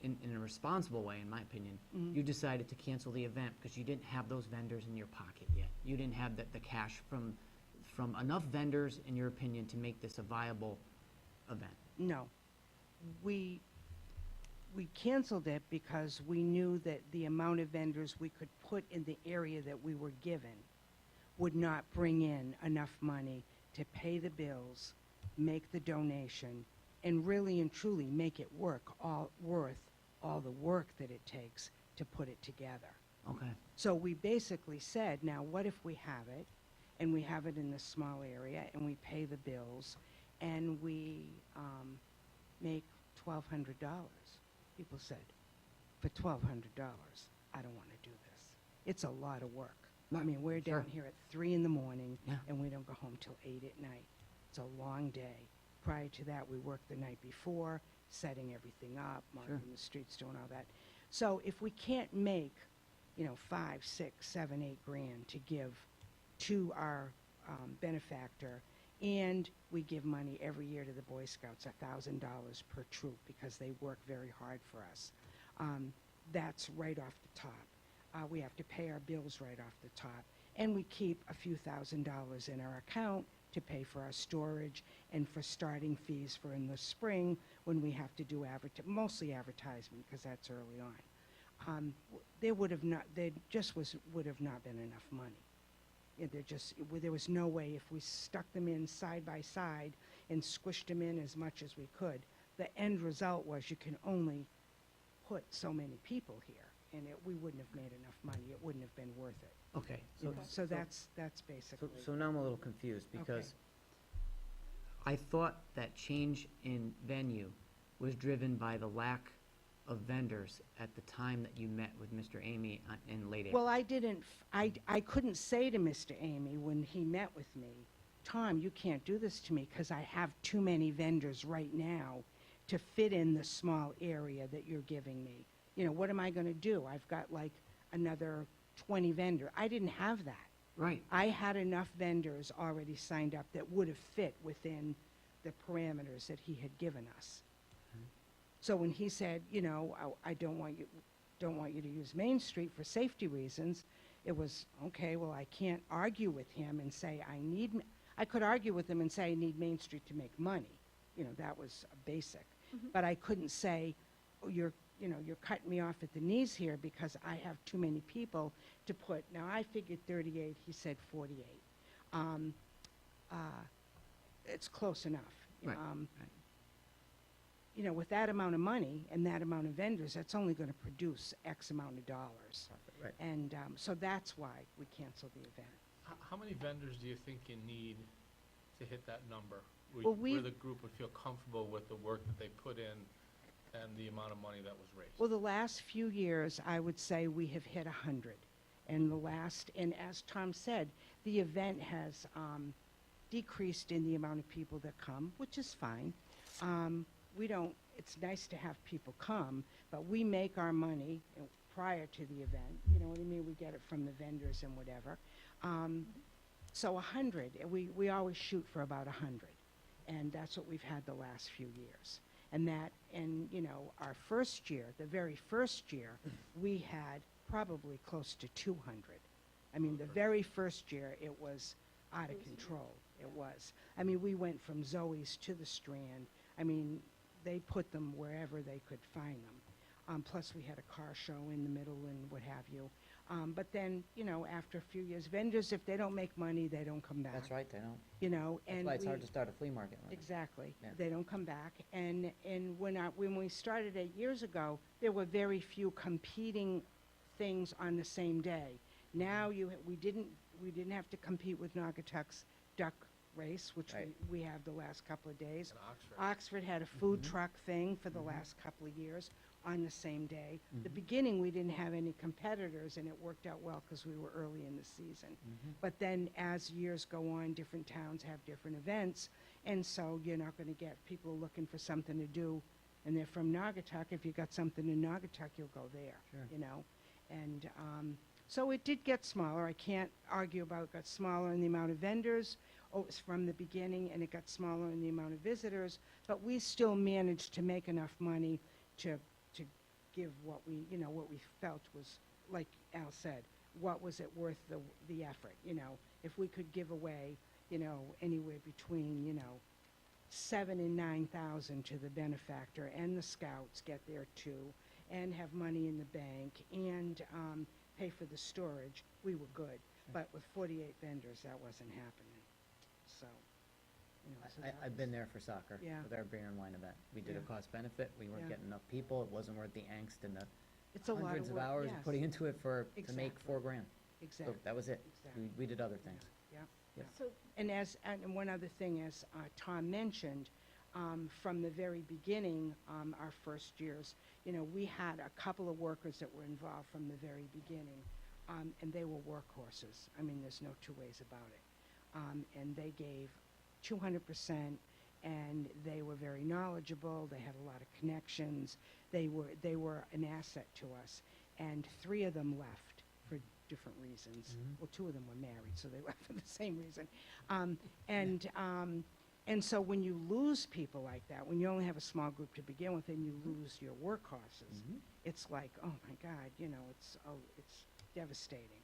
Speaker 11: in a responsible way, in my opinion, you decided to cancel the event because you didn't have those vendors in your pocket yet. You didn't have the cash from enough vendors, in your opinion, to make this a viable event.
Speaker 8: No. We canceled it because we knew that the amount of vendors we could put in the area that we were given would not bring in enough money to pay the bills, make the donation, and really and truly make it worth all the work that it takes to put it together.
Speaker 11: Okay.
Speaker 8: So we basically said, now what if we have it, and we have it in this small area, and we pay the bills, and we make $1,200? People said, for $1,200, I don't want to do this. It's a lot of work. I mean, we're down here at 3 in the morning,
Speaker 11: Yeah.
Speaker 8: and we don't go home till 8 at night. It's a long day. Prior to that, we worked the night before, setting everything up, marking the streets, doing all that. So if we can't make, 5, 6, 7, 8 grand to give to our benefactor, and we give money every year to the Boy Scouts, $1,000 per troop, because they work very hard for us. That's right off the top. We have to pay our bills right off the top, and we keep a few $1,000s in our account to pay for our storage and for starting fees for in the spring when we have to do mostly advertisement, because that's early on. There would have not been enough money. There was no way, if we stuck them in side by side and squished them in as much as we could, the end result was you can only put so many people here, and we wouldn't have made enough money. It wouldn't have been worth it.
Speaker 11: Okay.
Speaker 8: So that's basically.
Speaker 11: So now I'm a little confused, because I thought that change in venue was driven by the lack of vendors at the time that you met with Mr. Amy in late April.
Speaker 8: Well, I couldn't say to Mr. Amy when he met with me, Tom, you can't do this to me because I have too many vendors right now to fit in the small area that you're giving me. What am I going to do? I've got like another 20 vendors. I didn't have that.
Speaker 11: Right.
Speaker 8: I had enough vendors already signed up that would have fit within the parameters that he had given us. So when he said, I don't want you to use Main Street for safety reasons, it was, okay, well, I can't argue with him and say I could argue with him and say I need Main Street to make money. That was a basic. But I couldn't say, oh, you're cutting me off at the knees here because I have too many people to put. Now, I figured 38, he said 48. It's close enough.
Speaker 11: Right.
Speaker 8: With that amount of money and that amount of vendors, that's only going to produce X amount of dollars.
Speaker 11: Right.
Speaker 8: And so that's why we canceled the event.
Speaker 1: How many vendors do you think you need to hit that number?
Speaker 8: Well,
Speaker 1: Where the group would feel comfortable with the work that they put in and the amount of money that was raised?
Speaker 8: Well, the last few years, I would say we have hit 100. And as Tom said, the event has decreased in the amount of people that come, which is fine. It's nice to have people come, but we make our money prior to the event. You know what I mean? We get it from the vendors and whatever. So 100, we always shoot for about 100. And that's what we've had the last few years. And our first year, the very first year, we had probably close to 200. I mean, the very first year, it was out of control. It was. I mean, we went from Zoe's to the Strand. I mean, they put them wherever they could find them. Plus, we had a car show in the middle and what have you. But then, after a few years, vendors, if they don't make money, they don't come back.
Speaker 11: That's right, they don't.
Speaker 8: And
Speaker 11: That's why it's hard to start a flea market. Right?
Speaker 8: Exactly.
Speaker 11: Yeah.
Speaker 8: They don't come back. And when we started 8 years ago, there were very few competing things on the same day. Now we didn't have to compete with Naugatuck's duck race, which
Speaker 11: Right.
Speaker 8: we have the last couple of days.
Speaker 1: And Oxford.
Speaker 8: Oxford had a food truck thing for the last couple of years. on the same day. The
Speaker 11: Mhm.
Speaker 8: beginning, we didn't have any competitors, and it worked out well because we were early in the season. But then as years go on, different towns have different events, and so you're not going to get people looking for something to do, and they're from Naugatuck. If you got something in Naugatuck, you'll go there,
Speaker 11: Sure.
Speaker 8: you know? And so it did get smaller. I can't argue about it got smaller in the amount of vendors. Oh, it was from the beginning, and it got smaller in the amount of visitors, but we still managed to make enough money to give what we, you know, what we felt was, like Al said, what was it worth the effort, you know? If we could give away, you know, anywhere between, you know, 7,000 and 9,000 to the benefactor, and the scouts get there too, and have money in the bank, and pay for the storage, we were good. But with 48 vendors, that wasn't happening, so, you know. so that
Speaker 12: I've
Speaker 8: was-
Speaker 12: been there for soccer,
Speaker 8: Yeah.
Speaker 12: with our beer and wine event. We did a
Speaker 8: Yeah.
Speaker 12: cost benefit, we weren't
Speaker 8: Yeah.
Speaker 12: getting enough people, it wasn't worth the angst and the
Speaker 8: It's a lot
Speaker 12: hundreds
Speaker 8: of
Speaker 12: of
Speaker 8: work,
Speaker 12: hours
Speaker 8: yes.
Speaker 12: putting into it to make
Speaker 8: Exactly.
Speaker 12: $4,000.
Speaker 8: Exactly.
Speaker 12: So that was it.
Speaker 8: Exactly.
Speaker 12: We did other things.
Speaker 8: Yeah.
Speaker 12: Yep.
Speaker 9: So,
Speaker 8: And one other thing, as Tom mentioned, from the very beginning, our first years, you know, we had a couple of workers that were involved from the very beginning, and they were workhorses. I mean, there's no two ways about it. And they gave 200%, and they were very knowledgeable. They had a lot of connections. They were an asset to us. And 3 of them left for different reasons. Well, 2 of them were married, so they left for the same reason. And so when you lose people like that, when you only have a small group to begin with, and you lose your workhorses, it's like, oh my God, you know, it's devastating.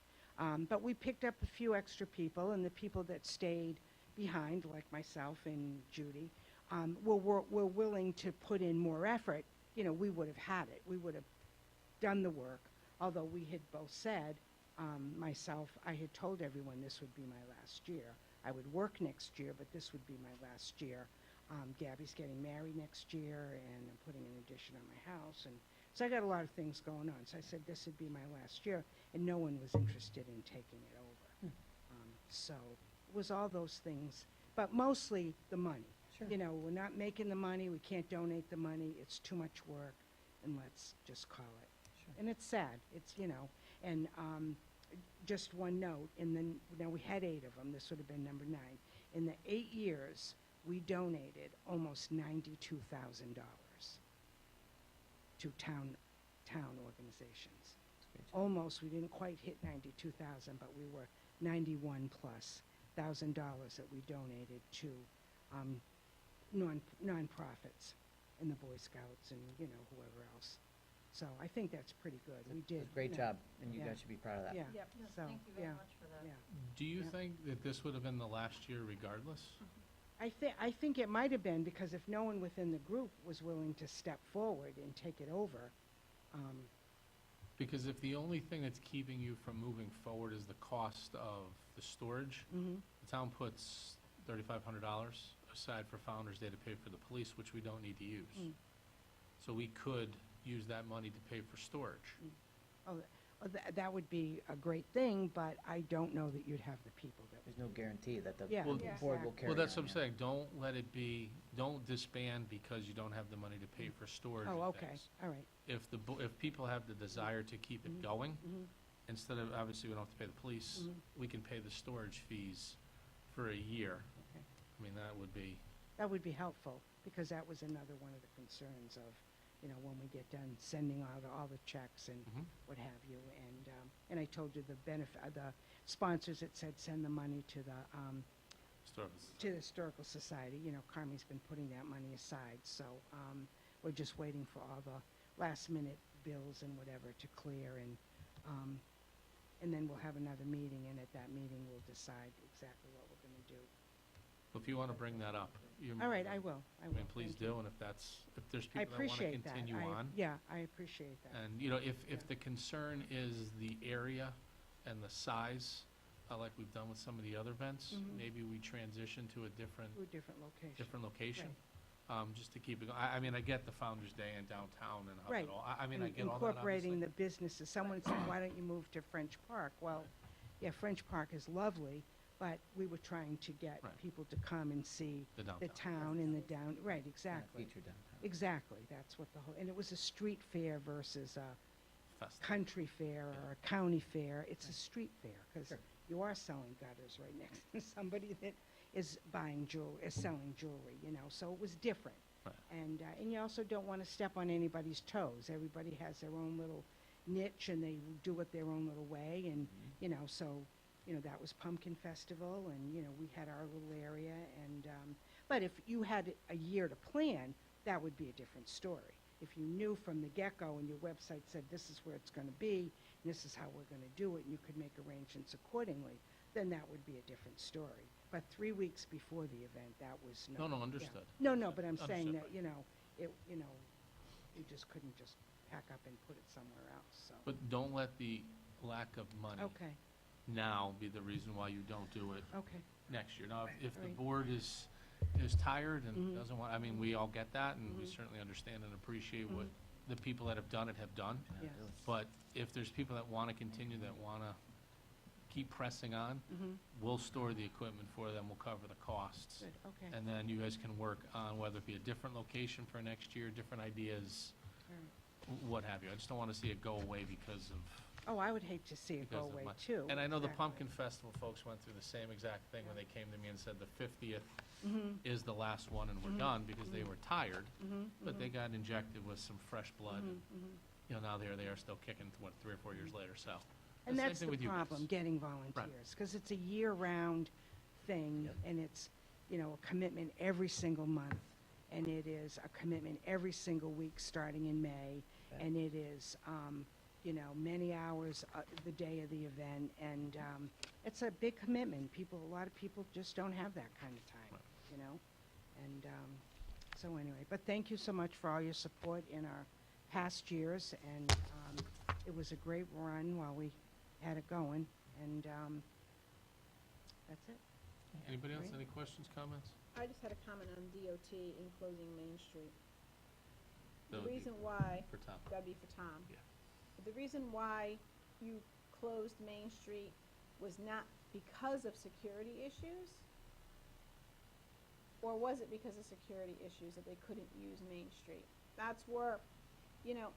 Speaker 8: But we picked up a few extra people, and the people that stayed behind, like myself and Judy, were willing to put in more effort. You know, we would have had it. We would have done the work, although we had both said, myself, I had told everyone this would be my last year. I would work next year, but this would be my last year. Gabby's getting married next year, and I'm putting an addition on my house, and so I got a lot of things going on. So I said this would be my last year, and no one was interested in taking it over. So it was all those things, but mostly the money.
Speaker 12: Sure.
Speaker 8: You know, we're not making the money, we can't donate the money, it's too much work, and let's just call it.
Speaker 12: Sure.
Speaker 8: And it's sad, it's, you know, and just one note, now we had 8 of them, this would have been number 9. In the 8 years, we donated almost $92,000 to town organizations. Almost, we didn't quite hit 92,000, but we were 91 plus $1,000 that we donated to nonprofits and the Boy Scouts and, you know, whoever else. So I think that's pretty good. We did.
Speaker 12: Great
Speaker 8: you know,
Speaker 12: job, and you
Speaker 8: yeah.
Speaker 12: guys should be proud of that.
Speaker 8: Yeah.
Speaker 7: Yep, no,
Speaker 8: So,
Speaker 7: thank you very
Speaker 8: yeah,
Speaker 7: much for that.
Speaker 8: yeah.
Speaker 1: Do you
Speaker 8: Yeah.
Speaker 1: think that this would have been the last year regardless?
Speaker 8: I think it might have been, because if no one within the group was willing to step forward and take it over,
Speaker 1: Because if the only thing that's keeping you from moving forward is the cost of the storage, the town puts $3,500 aside for Founder's Day to pay for the police, which we don't need to use. So we could use that money to pay for storage.
Speaker 8: that would be a great thing, but I don't know that you'd have the people that
Speaker 12: There's no guarantee that the
Speaker 8: Yeah.
Speaker 1: Well,
Speaker 12: board will
Speaker 8: exactly.
Speaker 12: carry
Speaker 1: Well, that's
Speaker 12: on,
Speaker 1: what I'm
Speaker 12: yeah.
Speaker 1: saying, don't let it be, don't disband because you don't have the money to pay for storage
Speaker 8: Oh,
Speaker 1: and
Speaker 8: okay,
Speaker 1: things.
Speaker 8: all right.
Speaker 1: If people have the desire to keep it going, instead of, obviously, we don't have to pay the police, we can pay the storage fees for a year.
Speaker 8: Okay.
Speaker 1: I mean, that would be,
Speaker 8: That would be helpful, because that was another one of the concerns of, you know, when we get done sending out all the checks and what have you. And I told you the sponsors that said send the money to the Historical Society. You know, Carmi's been putting that money aside, so we're just waiting for all the last-minute bills and whatever to clear, and then we'll have another meeting, and at that meeting, we'll decide exactly what we're going to do.
Speaker 1: if you want to bring that up.
Speaker 8: All right, I will.
Speaker 1: I mean, please
Speaker 8: Thank you.
Speaker 1: do, and if there's
Speaker 8: I
Speaker 1: people that want to
Speaker 8: appreciate that.
Speaker 1: continue on.
Speaker 8: Yeah, I appreciate that.
Speaker 1: And, you know, if the concern is the area and the size, like we've done with some of the other events, maybe we transition to a different
Speaker 8: To a different location.
Speaker 1: just to keep it, I mean, I get the Founder's Day in downtown and how
Speaker 8: Right.
Speaker 1: it all, I mean, I
Speaker 8: And
Speaker 1: get all that,
Speaker 8: incorporating
Speaker 1: obviously.
Speaker 8: the businesses. Someone said, why don't you move to French Park? Well, yeah, French Park is lovely, but we were trying to get
Speaker 1: Right.
Speaker 8: people to come and see
Speaker 1: The
Speaker 8: the
Speaker 1: downtown.
Speaker 8: town and the down, right, exactly.
Speaker 12: Feature downtown.
Speaker 8: Exactly, that's what the whole, and it was a street fair versus a
Speaker 1: Festival.
Speaker 8: country fair or a county fair. It's a street fair, because you are selling gutters right next to somebody that is buying jewelry, is selling jewelry, you know, so it was different.
Speaker 1: Right.
Speaker 8: And you also don't want to step on anybody's toes. Everybody has their own little niche, and they do it their own little way, and, you know, so, you know, that was Pumpkin Festival, and, you know, we had our little area, and, but if you had a year to plan, that would be a different story. If you knew from the get-go and your website said this is where it's going to be, and this is how we're going to do it, and you could make arrangements accordingly, then that would be a different story. But 3 weeks before the event, that was not.
Speaker 1: No,
Speaker 8: yeah.
Speaker 1: understood.
Speaker 8: No, but I'm saying
Speaker 1: Understood,
Speaker 8: that,
Speaker 1: right.
Speaker 8: you know, you just couldn't just pack up and put it somewhere else, so.
Speaker 1: But don't let the lack of money
Speaker 8: Okay,
Speaker 1: now be the reason why you don't do it
Speaker 8: okay,
Speaker 1: next year. Now, if the
Speaker 8: Right.
Speaker 1: board is tired and
Speaker 8: Mhm.
Speaker 1: doesn't want, I mean, we all get that, and we
Speaker 8: Mhm.
Speaker 1: certainly understand and appreciate what the people that have done it have done.
Speaker 8: yeah.
Speaker 1: But if there's people that want to continue, that want to keep pressing on, we'll store the equipment for them, we'll cover the costs.
Speaker 8: Good, okay.
Speaker 1: And then you guys can work on whether it be a different location for next year, different ideas,
Speaker 8: All right.
Speaker 1: what have you. I just don't want to see it go away because of
Speaker 8: Oh, I would hate to see it
Speaker 1: because
Speaker 8: go
Speaker 1: of
Speaker 8: away,
Speaker 1: money.
Speaker 8: too.
Speaker 1: And I know the
Speaker 8: exactly.
Speaker 1: Pumpkin Festival folks went through the same exact thing when they came to me and said the 50th
Speaker 8: Mhm,
Speaker 1: is the last one and we're
Speaker 8: Mhm.
Speaker 1: done because they were tired,
Speaker 8: mhm,
Speaker 1: but they
Speaker 8: mhm,
Speaker 1: got injected with some fresh blood.
Speaker 8: mhm,
Speaker 1: And,
Speaker 8: mhm.
Speaker 1: you know, now they are still kicking, what, 3 or 4 years later, so.
Speaker 8: And
Speaker 1: same
Speaker 8: that's
Speaker 1: thing
Speaker 8: the
Speaker 1: with you guys.
Speaker 8: problem, getting volunteers, because it's a year-round thing, and it's, you know, a commitment every single month, and it is a commitment every single week starting in May, and it is, you know, many hours the day of the event, and it's a big commitment. A lot of people just don't have that kind of time,
Speaker 1: Right.
Speaker 8: you know? And so anyway, but thank you so much for all your support in our past years, and it was a great run while we had it going, and that's it.
Speaker 1: Anybody else,
Speaker 8: Great.
Speaker 1: any questions, comments?
Speaker 9: I just had a comment on DOT in closing Main Street.
Speaker 1: That
Speaker 9: The
Speaker 1: would be
Speaker 9: reason why,
Speaker 1: For Tom.
Speaker 9: that'd be for Tom.
Speaker 1: Yeah.
Speaker 9: The reason why you closed Main Street was not because of security issues? Or was it because of security issues that they couldn't use Main Street? That's where, you know,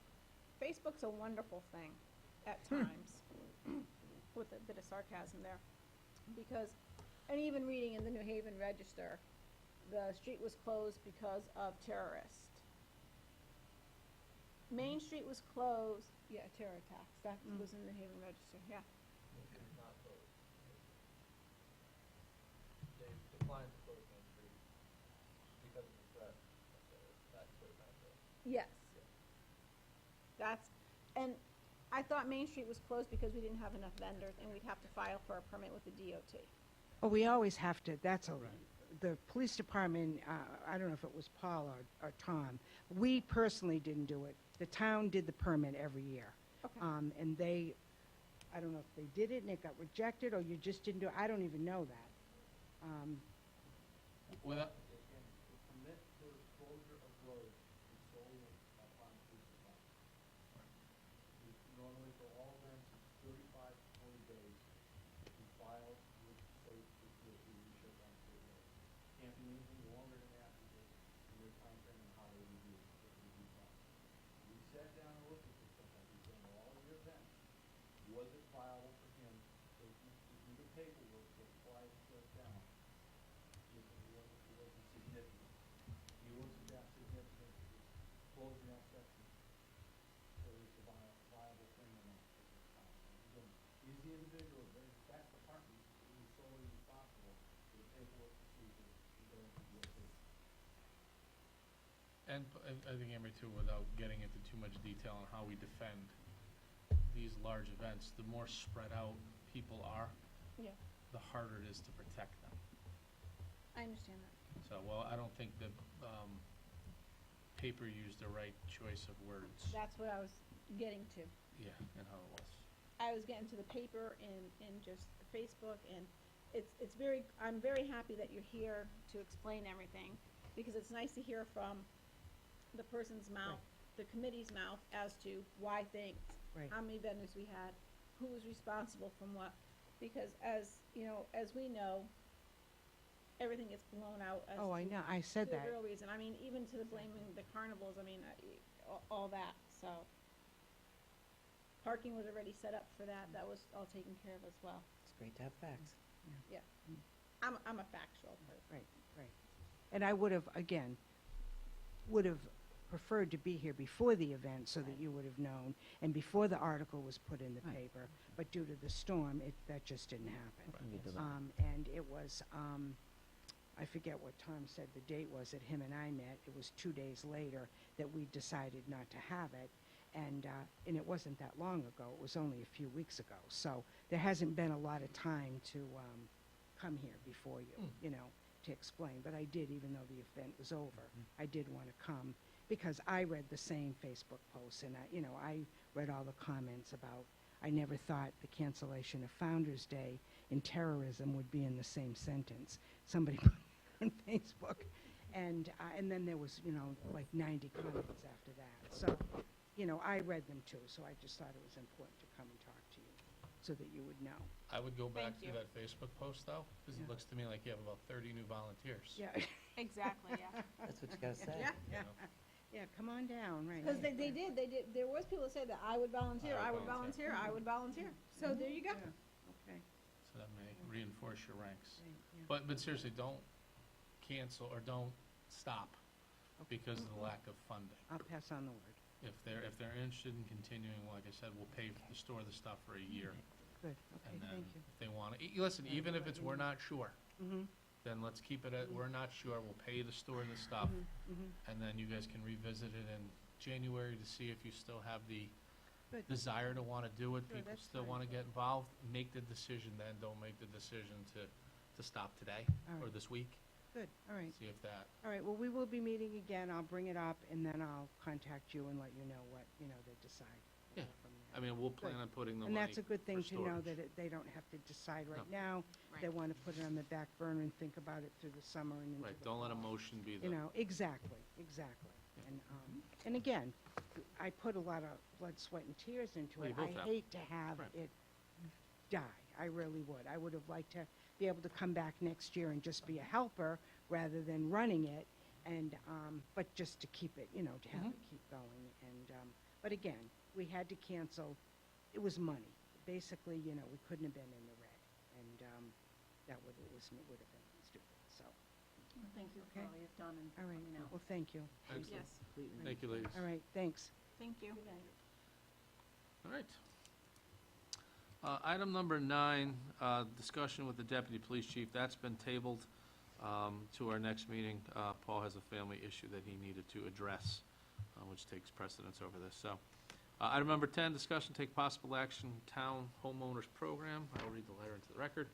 Speaker 9: Facebook's a wonderful thing at times, with a bit of sarcasm there. Because, and even reading in the New Haven Register, the street was closed because of terrorists. Main Street was closed, yeah, terror attacks, that was in the Haven Register, yeah.
Speaker 1: They declined to close Main Street because of the threat. That's what it meant.
Speaker 9: Yes. That's, and I thought Main Street was closed because we didn't have enough vendors and we'd have to file for a permit with the DOT.
Speaker 8: Oh, we always have to, the police department, I don't know if it was Paul or Tom, we personally didn't do it. The town did the permit every year.
Speaker 9: Okay.
Speaker 8: And they, I don't know if they did it and it got rejected, or you just didn't do it, I don't even know that.
Speaker 1: Without,
Speaker 10: The permit for closure of roads is solely upon police department. Normally for all events, it's 35 to 40 days to file with state, with the shut down state roads. Can't be anything longer than that because of their time frame and how they review process. We sat down and looked at this sometimes, we said, all of your events, was it viable for him to do the paperwork to apply to shut down? It wasn't significant. He wasn't that significant to just closing that section. So it's a viable thing or not at this time. Again, he's the individual, that department is solely responsible for the paperwork procedure to go into the DOT.
Speaker 1: and I think, Emery, too, without getting into too much detail on how we defend these large events, the more spread out people are,
Speaker 9: Yeah,
Speaker 1: the harder it is to protect them.
Speaker 9: I understand that.
Speaker 1: So, well, I don't think that paper used the right choice of words.
Speaker 9: That's what I was getting to.
Speaker 1: Yeah, and how it was.
Speaker 9: I was getting to the paper and just Facebook, and I'm very happy that you're here to explain everything, because it's nice to hear from the person's mouth, the committee's mouth, as to why things,
Speaker 8: Right.
Speaker 9: how many vendors we had, who was responsible from what, because as, you know, as we know, everything gets blown out as
Speaker 8: Oh, I
Speaker 9: to-
Speaker 8: know, I said
Speaker 9: to the
Speaker 8: that.
Speaker 9: real reason. I mean, even to the blaming the carnivals, I mean, all that, so. Parking was already set up for that, that was all taken care of as well.
Speaker 12: It's great to have facts.
Speaker 9: I'm a factual person.
Speaker 8: Right, right. And I would have, again, would have preferred to be here before the event so that you would have known, and before the article was put in the
Speaker 11: Right.
Speaker 8: paper. But due to the storm, that just didn't happen.
Speaker 12: You did that.
Speaker 8: And it was, I forget what Tom said the date was that him and I met. It was 2 days later that we decided not to have it. And it wasn't that long ago. It was only a few weeks ago. So there hasn't been a lot of time to come here before you, you know, to explain. But I did, even though the event was over. I did want to come because I read the same Facebook posts, and I read all the comments about, I never thought the cancellation of Founder's Day and terrorism would be in the same sentence. Somebody put it on Facebook, and then there was, like 90 comments after that. So, I read them too, so I just thought it was important to come and talk to you, so that you would know.
Speaker 1: I would go back
Speaker 9: Thank
Speaker 1: to
Speaker 9: you.
Speaker 1: that Facebook post, though, because it looks to me like you have about 30 new volunteers.
Speaker 8: Yeah,
Speaker 9: Exactly, yeah.
Speaker 12: That's what you gotta say.
Speaker 9: Yeah.
Speaker 1: You know?
Speaker 8: yeah, come on down, right.
Speaker 9: Because
Speaker 8: yeah,
Speaker 9: they
Speaker 8: yeah.
Speaker 9: did, there was people that said that I would volunteer, I would volunteer, I would volunteer. So there you go.
Speaker 8: Yeah, okay.
Speaker 1: So that may reinforce your ranks.
Speaker 8: Right, yeah.
Speaker 1: But seriously, don't cancel or don't stop because of the lack of funding.
Speaker 8: I'll pass on the word.
Speaker 1: If they're interested in continuing, like I said, we'll pay to store the stuff for a year.
Speaker 8: Good, okay,
Speaker 1: And then
Speaker 8: thank you.
Speaker 1: if they want to, listen, even if it's we're not sure,
Speaker 8: Mm-hmm,
Speaker 1: then let's keep it at we're not sure. We'll pay to store the stuff.
Speaker 8: mm-hmm.
Speaker 1: And then you guys can revisit it in January to see if you still have the
Speaker 8: Good.
Speaker 1: desire to want to do it.
Speaker 8: Sure,
Speaker 1: People
Speaker 8: that's
Speaker 1: still
Speaker 8: fine.
Speaker 1: want to get involved. Make the decision then. Don't make the decision to stop today
Speaker 8: All
Speaker 1: or
Speaker 8: right.
Speaker 1: this week.
Speaker 8: Good, all right.
Speaker 1: See if that,
Speaker 8: All right, well, we will be meeting again. I'll bring it up, and then I'll contact you and let you know what, they decide.
Speaker 1: Yeah.
Speaker 8: from there.
Speaker 1: I mean, we'll plan
Speaker 8: Good.
Speaker 1: on putting the
Speaker 8: And
Speaker 1: money
Speaker 8: that's a good thing
Speaker 1: for
Speaker 8: to know,
Speaker 1: storage.
Speaker 8: that they don't have to decide right
Speaker 1: No.
Speaker 8: now. They want to put it on the back burner and think about it through the summer and into the
Speaker 1: Right, don't let
Speaker 8: fall.
Speaker 1: emotion be the.
Speaker 8: Exactly. And again, I put a lot of blood, sweat, and tears into
Speaker 1: Well,
Speaker 8: it.
Speaker 1: you both
Speaker 8: I
Speaker 1: have.
Speaker 8: hate to have
Speaker 1: Right.
Speaker 8: it die. I really would. I would have liked to be able to come back next year and just be a helper rather than running it, and, but just to keep it, to have it keep going. And, but again, we had to cancel. It was money. Basically, we couldn't have been in the red, and it would have been stupid, so.
Speaker 7: Well, thank you for
Speaker 8: Okay.
Speaker 7: all you've done and
Speaker 8: All right,
Speaker 7: coming out.
Speaker 8: well, thank you.
Speaker 1: Excellent.
Speaker 7: Yes,
Speaker 1: Thank you, ladies.
Speaker 8: All right, thanks.
Speaker 9: Thank you.
Speaker 1: All right. Item number 9, discussion with the deputy police chief. That's been tabled to our next meeting. Paul has a family issue that he needed to address, which takes precedence over this. So, item number 10, discussion, take possible action, Town Homeowners Program. I'll read the letter into the record.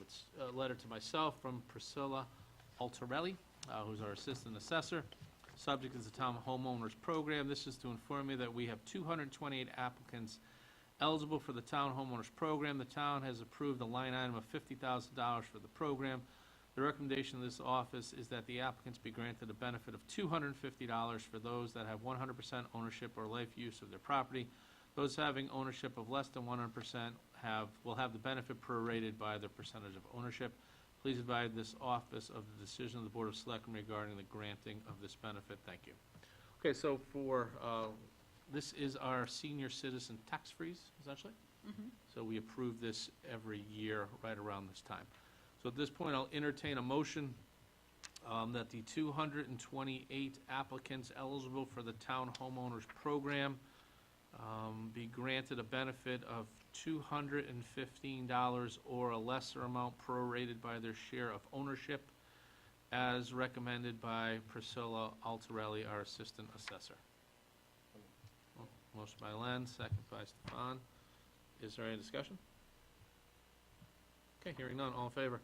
Speaker 1: It's a letter to myself from Priscilla Altarelli, who's our assistant assessor. Subject is the Town Homeowners Program. This is to inform you that we have 228 applicants eligible for the Town Homeowners Program. The town has approved a line item of $50,000 for the program. The recommendation of this office is that the applicants be granted a benefit of $250 for those that have 100% ownership or life use of their property. Those having ownership of less than 100% will have the benefit prorated by their percentage of ownership. Please advise this office of the decision of the Board of Selectmen regarding the granting of this benefit. Thank you. Okay, so this is our senior citizen tax freeze, essentially. So we approve this every year right around this time. So at this point, I'll entertain a motion that the 228 applicants eligible for the Town Homeowners Program be granted a benefit of $215 or a lesser amount prorated by their share of ownership, as recommended by Priscilla Altarelli, our assistant assessor. Motion by Len, second by Stefan. Is there any discussion? Okay, hearing none, all in favor?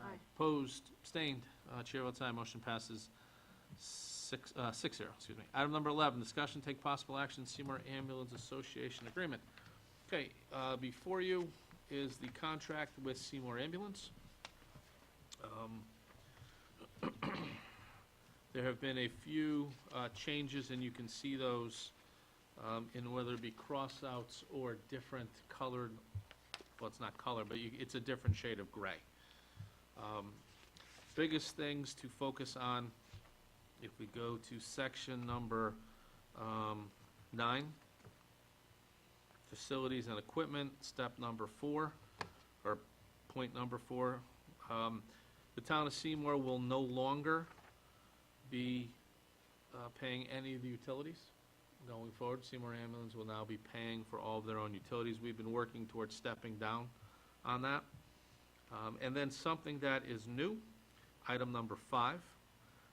Speaker 9: Aye.
Speaker 1: Opposed, abstained, chair votes aye, motion passes 6-0, excuse me. Item number 11, discussion, take possible action, Seymour Ambulance Association agreement. Okay, before you is the contract with Seymour Ambulance. There have been a few changes, and you can see those in whether it be cross-outs or different colored, well, it's not color, but it's a different shade of gray. biggest things to focus on, if we go to section number 9, facilities and equipment, step number 4, or point number 4, the town of Seymour will no longer be paying any of the utilities going forward. Seymour Ambulance will now be paying for all of their own utilities. We've been working towards stepping down on that. And then something that is new, item number 5.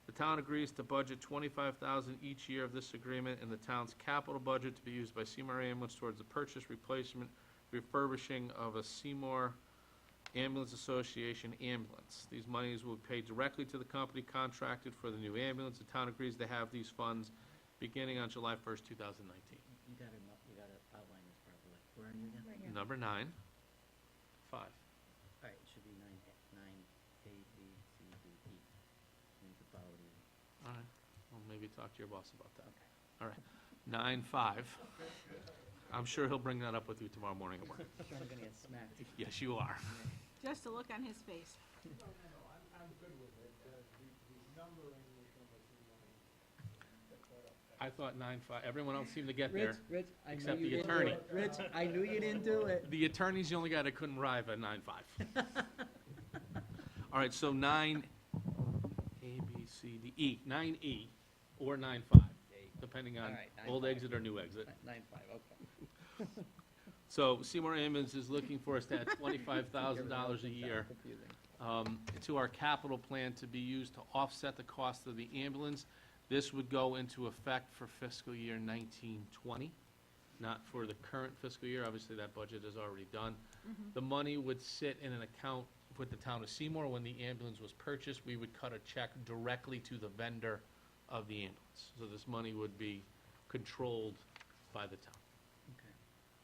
Speaker 1: The town agrees to budget $25,000 each year of this agreement in the town's capital budget to be used by Seymour Ambulance towards the purchase, replacement, refurbishing of a Seymour Ambulance Association ambulance. These monies will be paid directly to the company contracted for the new ambulance. The town agrees to have these funds beginning on July 1st, 2019.
Speaker 11: You gotta outline this properly. Where are you again?
Speaker 2: Right here.
Speaker 1: Number 9, 5.
Speaker 11: All right, it should be 9A, B, C, D, E. You could follow the.
Speaker 1: All right, well, maybe talk to your boss about that.
Speaker 11: Okay.
Speaker 1: All right, 9-5. I'm sure he'll bring that up with you tomorrow morning at work.
Speaker 11: I'm gonna get smacked.
Speaker 1: Yes, you are.
Speaker 9: Just a look on his face.
Speaker 1: I thought 9-5, everyone else seemed to get there.
Speaker 11: Rich, I knew
Speaker 1: Except
Speaker 11: you
Speaker 1: the
Speaker 11: didn't do
Speaker 1: attorney.
Speaker 11: it. Rich, I knew you didn't do it.
Speaker 1: The attorney's the only guy that couldn't arrive at 9-5. All right, so 9, A, B, C, D, E, 9E, or 9-5, depending on
Speaker 11: All right,
Speaker 1: old
Speaker 11: 9-5.
Speaker 1: exit or new exit.
Speaker 11: 9-5, okay.
Speaker 1: So Seymour Ambulance is looking for us to add $25,000 a year to our capital plan to be used to offset the cost of the ambulance. This would go into effect for fiscal year 1920, not for the current fiscal year. Obviously, that budget is already done. The money would sit in an account with the town of Seymour. When the ambulance was purchased, we would cut a check directly to the vendor of the ambulance. So this money would be controlled by the town.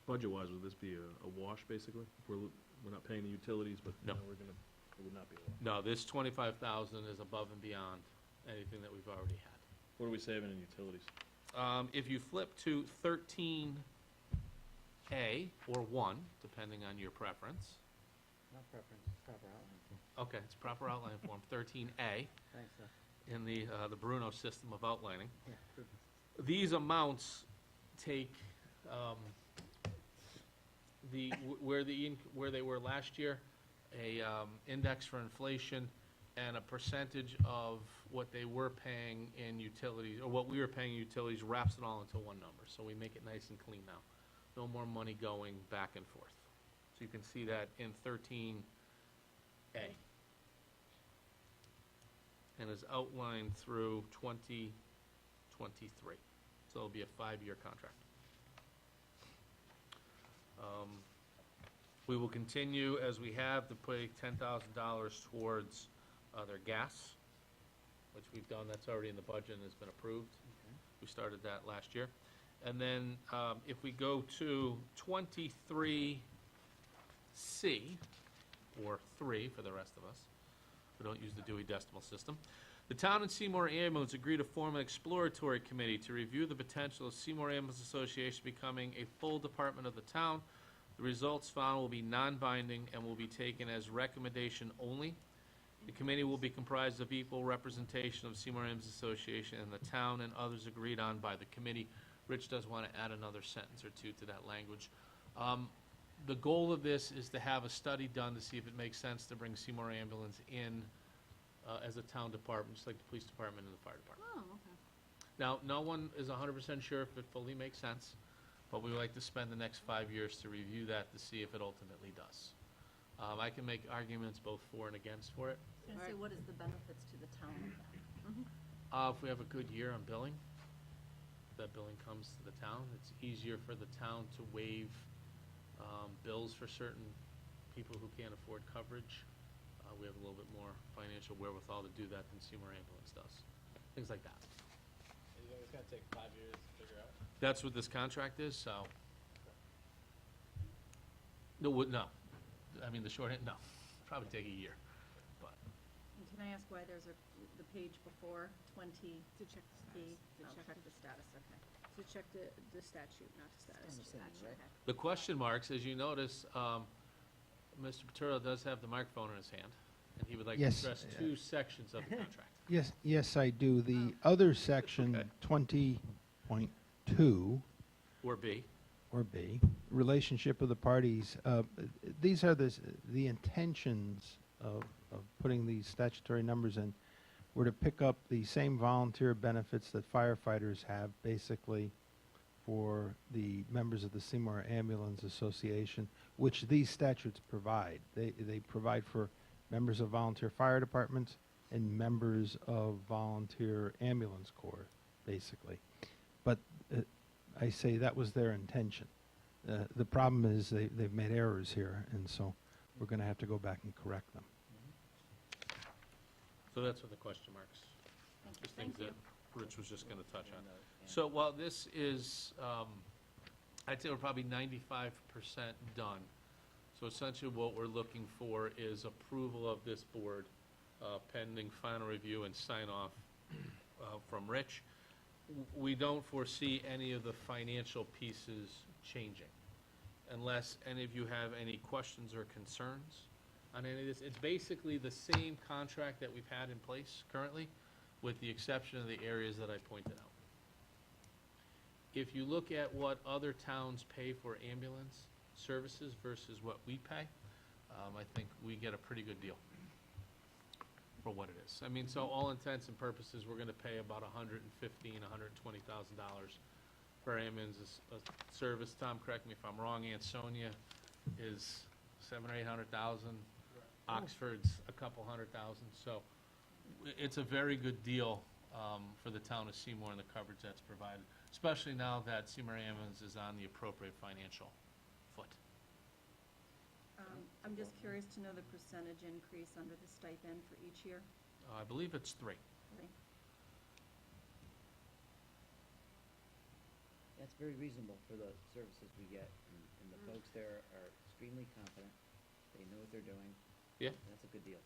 Speaker 13: Budget-wise, would this be a wash, basically? We're not paying the utilities, but
Speaker 1: No.
Speaker 13: now it would not be a wash.
Speaker 1: No, this 25,000 is above and beyond anything that we've already had.
Speaker 13: What are we saving in utilities?
Speaker 1: If you flip to 13A or 1, depending on your preference.
Speaker 11: Not preference, proper outline.
Speaker 1: Okay, it's proper outline form, 13A,
Speaker 11: Thanks,
Speaker 1: in the Bruno system of outlining.
Speaker 11: yeah.
Speaker 1: These amounts take where they were last year, a index for inflation, and a percentage of what they were paying in utilities, or what we were paying in utilities, wraps it all into one number. So we make it nice and clean now. No more money going back and forth. So you can see that in 13A. And is outlined through 2023. So it'll be a 5-year contract. We will continue, as we have, to pay $10,000 towards their gas, which we've done. That's already in the budget and has been approved. We started that last year. And then if we go to 23C, or 3 for the rest of us, we don't use the Dewey Decimal System. The town and Seymour Ambulance agree to form an exploratory committee to review the potential of Seymour Ambulance Association becoming a full department of the town. The results found will be non-binding and will be taken as recommendation only. The committee will be comprised of equal representation of Seymour Ambulance Association and the town and others agreed on by the committee. Rich does want to add another sentence or two to that language. The goal of this is to have a study done to see if it makes sense to bring Seymour Ambulance in as a town department, just like the police department and the fire department.
Speaker 9: Oh, okay.
Speaker 1: Now, no one is 100% sure if it fully makes sense, but we would like to spend the next 5 years to review that to see if it ultimately does. I can make arguments both for and against for it.
Speaker 7: I was gonna say, what is the benefits to the town of that?
Speaker 1: If we have a good year on billing, that billing comes to the town. It's easier for the town to waive bills for certain people who can't afford coverage. We have a little bit more financial wherewithal to do that than Seymour Ambulance does. Things like that.
Speaker 14: It's gonna take 5 years to figure out.
Speaker 1: That's what this contract is, so. No, no. I mean, the short end, no. Probably take a year, but.
Speaker 7: And can I ask why there's the page before 20E?
Speaker 9: To check the status.
Speaker 7: Check the status, okay.
Speaker 9: To check the statute, not the status.
Speaker 7: Statute, okay.
Speaker 1: The question marks, as you notice, Mr. Paterno does have the microphone in his hand. and he would like to
Speaker 10: Yes,
Speaker 1: address two sections of the contract.
Speaker 10: Yes, I do. The other section,
Speaker 1: Okay.
Speaker 10: 20.2,
Speaker 1: Or B.
Speaker 10: or B, relationship of the parties. These are the intentions of putting these statutory numbers in, were to pick up the same volunteer benefits that firefighters have, basically, for the members of the Seymour Ambulance Association, which these statutes provide. They provide for members of volunteer fire departments and members of volunteer ambulance corps, basically. But I say that was their intention. The problem is they've made errors here, and so we're going to have to go back and correct them.
Speaker 1: So that's what the question marks. Just things
Speaker 7: Thank you.
Speaker 1: that Rich was just going to touch on. So while this is, I'd say we're probably 95% done. So essentially what we're looking for is approval of this board pending final review and sign off from Rich. We don't foresee any of the financial pieces changing unless any of you have any questions or concerns on any of this. It's basically the same contract that we've had in place currently, with the exception of the areas that I pointed out. If you look at what other towns pay for ambulance services versus what we pay, I think we get a pretty good deal for what it is. I mean, so all intents and purposes, we're gonna pay about $115,000, $120,000 for ambulance service. Tom, correct me if I'm wrong, Ansonia is $700,000 or $800,000. Oxford's a couple $100,000. So it's a very good deal for the town of Seymour and the coverage that's provided, especially now that Seymour Ambulance is on the appropriate financial foot.
Speaker 7: I'm just curious to know the percentage increase under the stipend for each year.
Speaker 1: I believe it's 3.
Speaker 7: Right?
Speaker 11: That's very reasonable for the services we get, and the folks there are extremely competent. They know what they're doing.
Speaker 1: Yeah.
Speaker 11: That's a good deal.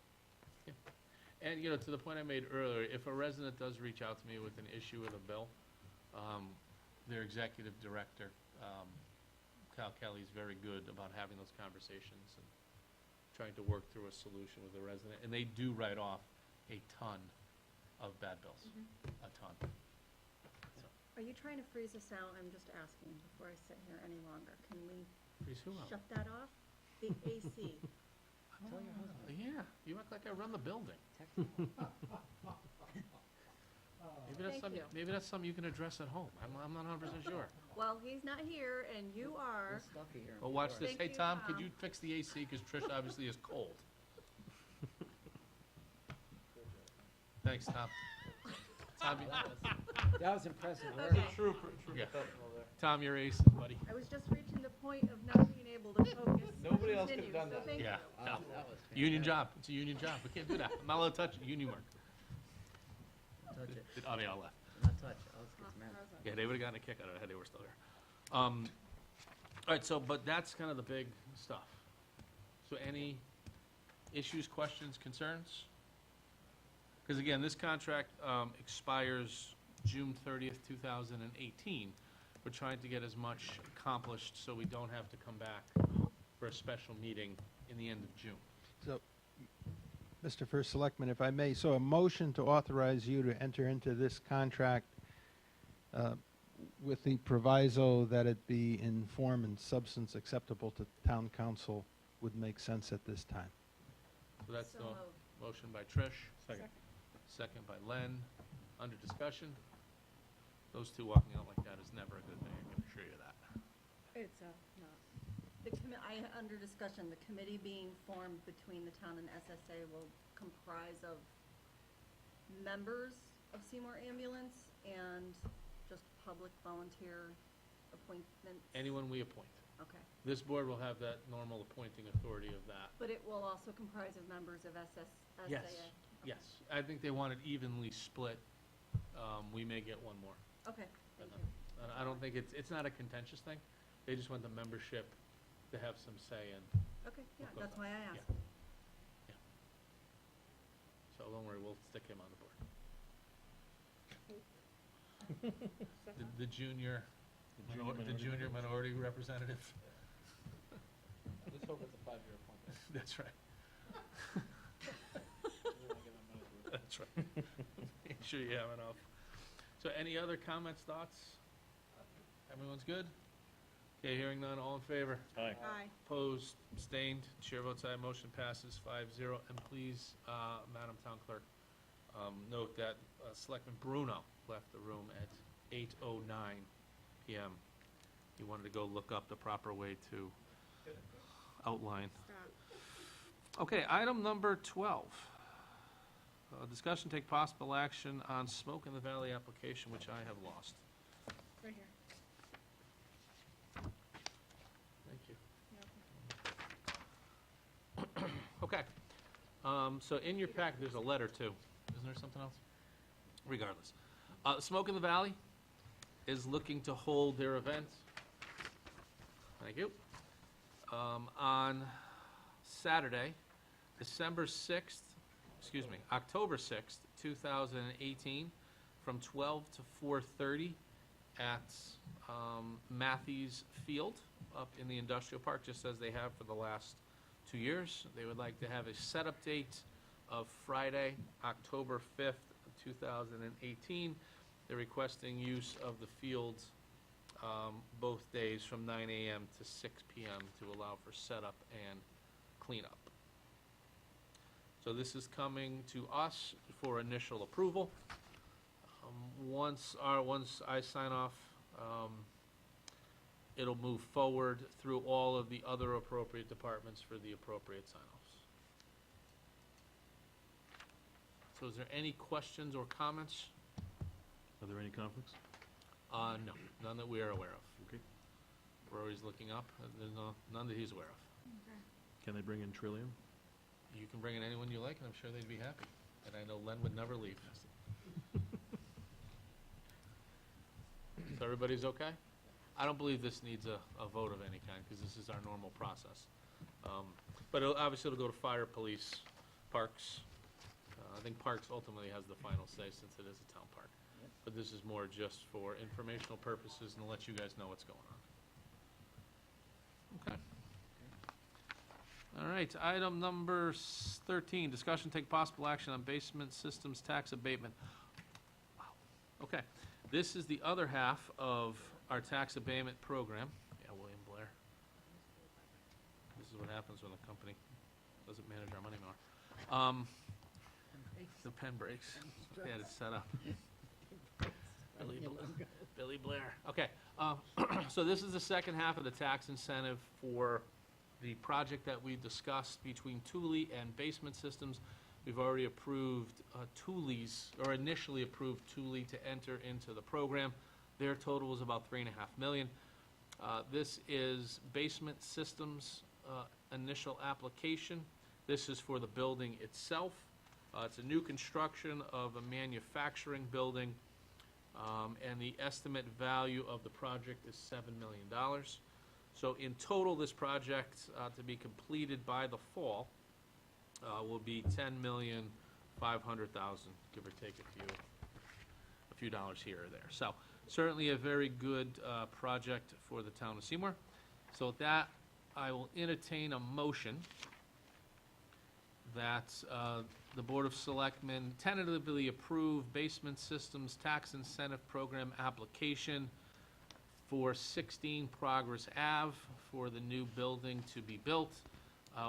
Speaker 1: And, you know, to the point I made earlier, if a resident does reach out to me with an issue with a bill, their executive director, Cal Kelly, is very good about having those conversations and trying to work through a solution with the resident. And they do write off a ton of bad bills, a ton. So,
Speaker 7: Are you trying to freeze us out? I'm just asking before I sit here any longer. Can we
Speaker 1: freeze who out?
Speaker 7: shut that off? The AC.
Speaker 11: Tell your husband.
Speaker 1: Yeah, you act like I run the building. Maybe that's something you can address at home. I'm not 100% sure.
Speaker 7: Well, he's not here, and you are.
Speaker 11: It's stuffy here.
Speaker 1: Well, watch this.
Speaker 7: Thank
Speaker 1: Hey,
Speaker 7: you,
Speaker 1: Tom, could
Speaker 7: Tom.
Speaker 1: you fix the AC, because Trish obviously is cold. Thanks, Tom. Tom,
Speaker 11: That was impressive work.
Speaker 7: Okay.
Speaker 14: Trooper
Speaker 1: Yeah.
Speaker 14: professional there.
Speaker 1: Tom, you're ace, buddy.
Speaker 7: I was just reaching the point of not being able to focus.
Speaker 14: Nobody else could've
Speaker 7: continue,
Speaker 14: done
Speaker 7: so
Speaker 14: that.
Speaker 7: thank
Speaker 1: Yeah.
Speaker 7: you.
Speaker 1: No.
Speaker 11: That was
Speaker 1: Union
Speaker 11: fantastic.
Speaker 1: job. It's a union job. We can't do that. I'm not allowed to touch union work.
Speaker 11: Touch it.
Speaker 1: Oh, they all left.
Speaker 11: Not touch. Let's get some air.
Speaker 1: Yeah, they would've gotten a kick out of it had they were still there. All right, so, but that's kind of the big stuff. So any issues, questions, concerns? Because again, this contract expires June 30th, 2018. We're trying to get as much accomplished so we don't have to come back for a special meeting in the end of June.
Speaker 10: So, Mr. First Selectman, if I may, so a motion to authorize you to enter into this contract with the proviso that it be in form and substance acceptable to town council would make sense at this time.
Speaker 1: So that's
Speaker 7: So
Speaker 1: the
Speaker 7: moved.
Speaker 1: motion by Trish.
Speaker 14: Second.
Speaker 1: Second by Len. Under discussion. Those two walking out like that is never a good thing, I can assure you that.
Speaker 7: It's not. Under discussion, the committee being formed between the town and SSA will comprise of members of Seymour Ambulance and just public volunteer appointments.
Speaker 1: Anyone we appoint.
Speaker 7: Okay.
Speaker 1: This board will have that normal appointing authority of that.
Speaker 7: But it will also comprise of members of SSA?
Speaker 1: Yes, yes. I think they want it evenly split. We may get one more.
Speaker 7: Okay, thank you.
Speaker 1: And I don't think it's not a contentious thing. They just want the membership to have some say in.
Speaker 7: Okay, yeah,
Speaker 1: What goes
Speaker 7: that's
Speaker 1: on.
Speaker 7: why I
Speaker 1: Yeah.
Speaker 7: asked.
Speaker 1: So don't worry, we'll stick him on the board. The junior minority representative.
Speaker 14: Let's hope it's a 5-year appointment.
Speaker 1: That's right. Make sure you have enough. So any other comments, thoughts? Everyone's good? Okay, hearing none, all in favor?
Speaker 13: Aye.
Speaker 9: Aye.
Speaker 1: Opposed, abstained, chair votes aye, motion passes 5-0. And please, Madam Town Clerk, note that Selectman Bruno left the room at 8:09 PM. He wanted to go look up the proper way to outline. Okay, item number 12. Discussion, take possible action on Smoke in the Valley application, which I have lost.
Speaker 9: Right here.
Speaker 1: Thank you.
Speaker 9: Yeah, okay.
Speaker 1: Okay. So in your pack, there's a letter too. Isn't there something else? Regardless. Smoke in the Valley is looking to hold their event. Thank you. On Saturday, October 6th, 2018, from 12 to 4:30 at Matthews Field up in the industrial park, just as they have for the last 2 years. They would like to have a setup date of Friday, October 5th, 2018. They're requesting use of the field both days from 9 a.m. to 6 p.m. to allow for setup and cleanup. So this is coming to us for initial approval. Once I sign off, it'll move forward through all of the other appropriate departments for the appropriate sign-offs. So is there any questions or comments?
Speaker 13: Are there any conflicts?
Speaker 1: No, none that we are aware of.
Speaker 13: Okay.
Speaker 1: We're always looking up, there's none that he's aware of.
Speaker 13: Can they bring in Trillium?
Speaker 1: You can bring in anyone you like, and I'm sure they'd be happy. And I know Len would never leave. So everybody's okay? I don't believe this needs a vote of any kind, because this is our normal process. But obviously it'll go to fire, police, parks. I think parks ultimately has the final say, since it is a town park. But this is more just for informational purposes and to let you guys know what's going on. Okay. All right, item number 13, discussion take possible action on basement systems tax abatement. Wow. Okay, this is the other half of our tax abatement program. Yeah, William Blair. This is what happens when a company doesn't manage our money more. The pen breaks. They had it set up. Billy Blair. Okay, so this is the second half of the tax incentive for the project that we discussed between Thule and Basement Systems. We've already approved initially approved Thule to enter into the program. Their total was about $3.5 million. This is Basement Systems' initial application. This is for the building itself. It's a new construction of a manufacturing building, and the estimate value of the project is $7 million. So in total, this project to be completed by the fall will be $10,500,000, give or take a few dollars here or there. So certainly a very good project for the town of Seymour. So with that, I will entertain a motion that the Board of Selectmen tentatively approve Basement Systems Tax Incentive Program application for 16 Progress Ave for the new building to be built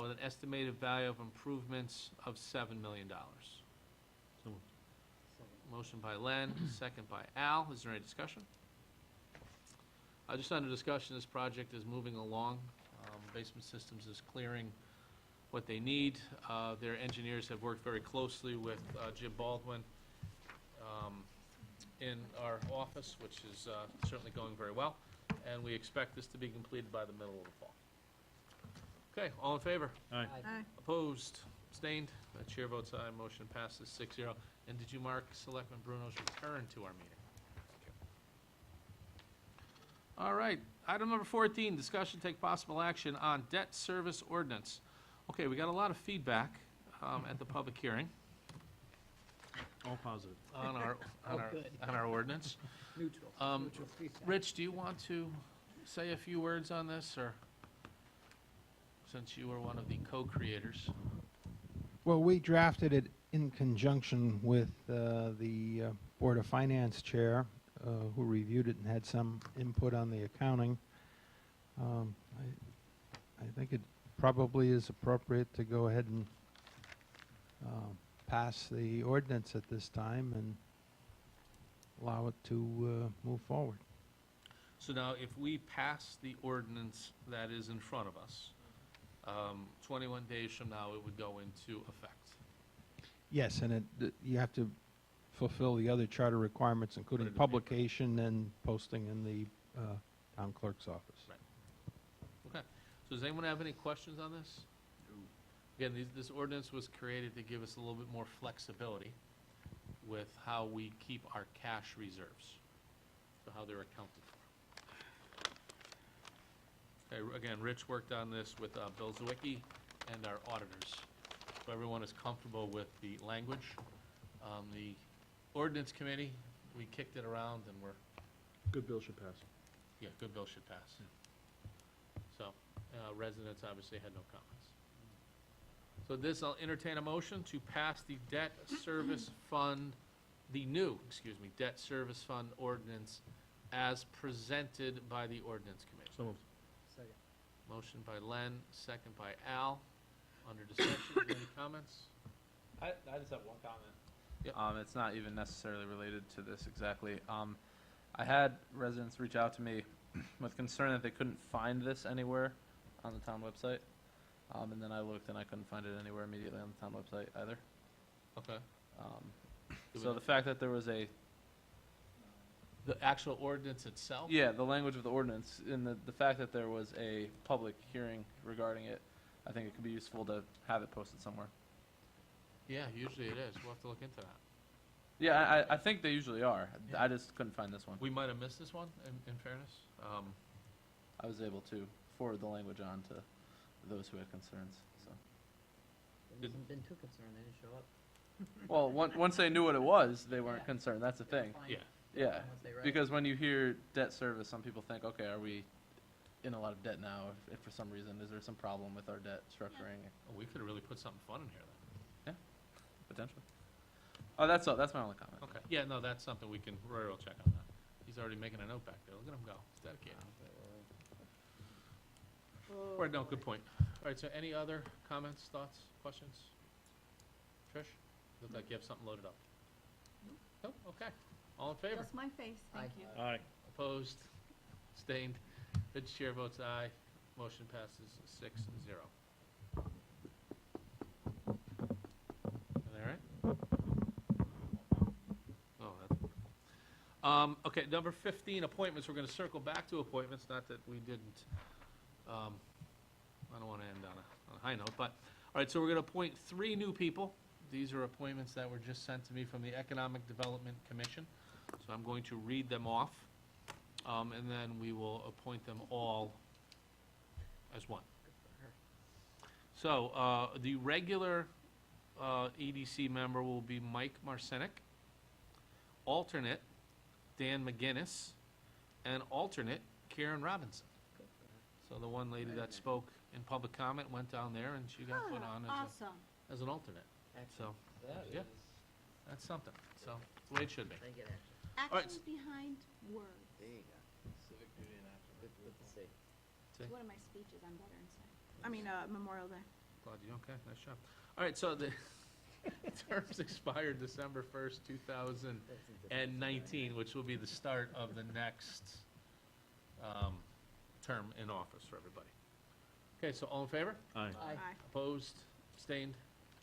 Speaker 1: with an estimated value of improvements of $7 million.
Speaker 13: So moved.
Speaker 1: Motion by Len, second by Al. Is there any discussion? Just under discussion, this project is moving along. Basement Systems is clearing what they need. Their engineers have worked very closely with Jim Baldwin in our office, which is certainly going very well, and we expect this to be completed by the middle of the fall. Okay, all in favor?
Speaker 13: Aye.
Speaker 9: Aye.
Speaker 1: Opposed? Abstained? The chair votes aye. Motion passes 6-0. And did you mark Selectman Bruno's return to our meeting? Thank you. All right, item number 14, discussion take possible action on debt service ordinance. Okay, we got a lot of feedback at the public hearing
Speaker 13: All positive.
Speaker 1: on our ordinance.
Speaker 12: Neutral.
Speaker 1: Rich, do you want to say a few words on this, or since you were one of the co-creators?
Speaker 15: Well, we drafted it
Speaker 10: in conjunction with the Board of Finance Chair, who reviewed it and had some input on the accounting. I think it probably is appropriate to go ahead and pass the ordinance at this time and allow it to move forward.
Speaker 1: So now, if we pass the ordinance that is in front of us, 21 days from now, it would go into effect.
Speaker 10: Yes, and you have to fulfill the other charter requirements, including
Speaker 1: Put it in the paper.
Speaker 10: publication and posting in the town clerk's office.
Speaker 1: Right. Okay. So does anyone have any questions on this? Again, this ordinance was created to give us a little bit more flexibility with how we keep our cash reserves, so how they're accounted for. Okay, again, Rich worked on this with Bill Zawicki and our auditors, so everyone is comfortable with the language. The ordinance committee, we kicked it around and we're,
Speaker 13: Good bill should pass.
Speaker 1: yeah, good bill should pass. So, residents obviously had no comments. So this, I'll entertain a motion to pass the debt service fund, the new, debt service fund ordinance as presented by the ordinance committee.
Speaker 13: So moved.
Speaker 14: Second.
Speaker 1: Motion by Len, second by Al. Under discussion, any comments?
Speaker 14: I just have one comment.
Speaker 1: Yep.
Speaker 14: It's not even necessarily related to this exactly. I had residents reach out to me with concern that they couldn't find this anywhere on the town website. And then I looked and I couldn't find it anywhere immediately on the town website either.
Speaker 1: Okay.
Speaker 14: So the fact that there was
Speaker 1: The actual ordinance itself?
Speaker 14: yeah, the language of the ordinance, and the fact that there was a public hearing regarding it, I think it could be useful to have it posted somewhere.
Speaker 1: Yeah, usually it is. We'll have to look into that.
Speaker 14: Yeah, I think they usually are. I just couldn't find this one.
Speaker 1: We might have missed this one, in fairness.
Speaker 14: I was able to forward the language on to those who had concerns, so.
Speaker 11: They haven't been too concerned, they didn't show up.
Speaker 14: Well, once they knew what it was, they weren't
Speaker 11: Yeah.
Speaker 14: concerned, that's the thing.
Speaker 1: Yeah.
Speaker 14: Yeah,
Speaker 11: Once they read it.
Speaker 14: because when you hear debt service, some people think, okay, are we in a lot of debt now? If for some reason, is there some problem with our debt structuring?
Speaker 1: Oh, we could have really put something fun in here then.
Speaker 14: Potentially. Oh, that's all, that's my only comment.
Speaker 1: Okay. Yeah, no, that's something we can, Rory will check on that. He's already making a note back there. Look at him go. He's dedicated. All right, no, good point. All right, so any other comments, thoughts, questions? Trish? Look like you have something loaded up. No? Okay. All in favor?
Speaker 7: Just my face, thank you.
Speaker 13: Aye.
Speaker 1: Opposed? Abstained? The chair votes aye. Motion passes 6-0. All right? Oh, that. Okay, number 15, appointments. We're going to circle back to appointments, not that we didn't. I don't want to end on a high note, but, all right, so we're going to appoint 3 new people. These are appointments that were just sent to me from the Economic Development Commission. So I'm going to read them off, and then we will appoint them all as one. So, the regular EDC member will be Mike Marcinick, alternate Dan McGinnis, and alternate Karen Robinson. So the one lady that spoke in public comment went down there, and she got put on
Speaker 2: Awesome.
Speaker 1: as an alternate. So, yeah, that's something. So, it's the way it should be.
Speaker 11: They get action.
Speaker 1: All right.
Speaker 2: Actions behind words.
Speaker 11: There you go.
Speaker 14: Civic duty and action.
Speaker 11: Good to see.
Speaker 2: It's one of my speeches on Veterans Day.
Speaker 9: I mean, Memorial Day.
Speaker 1: Glad you, okay, nice job. All right, so the terms expired December 1st, 2019, which will be the start of the next term in office for everybody. Okay, so all in favor?
Speaker 13: Aye.
Speaker 9: Aye.
Speaker 1: Opposed? Abstained?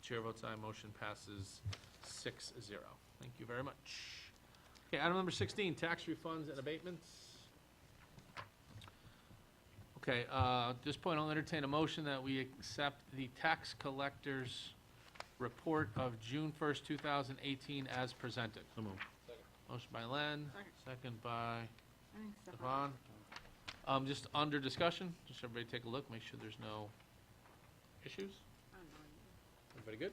Speaker 1: Chair votes aye. Motion passes 6-0. Thank you very much. Okay, item number 16, tax refunds and abatements. Okay, at this point, I'll entertain a motion that we accept the tax collector's report of June 1st, 2018 as presented.
Speaker 13: So moved.
Speaker 1: Motion by Len, second by
Speaker 2: I think Stefan.
Speaker 1: Stefan. Just under discussion, just everybody take a look, make sure there's no issues. Everybody good?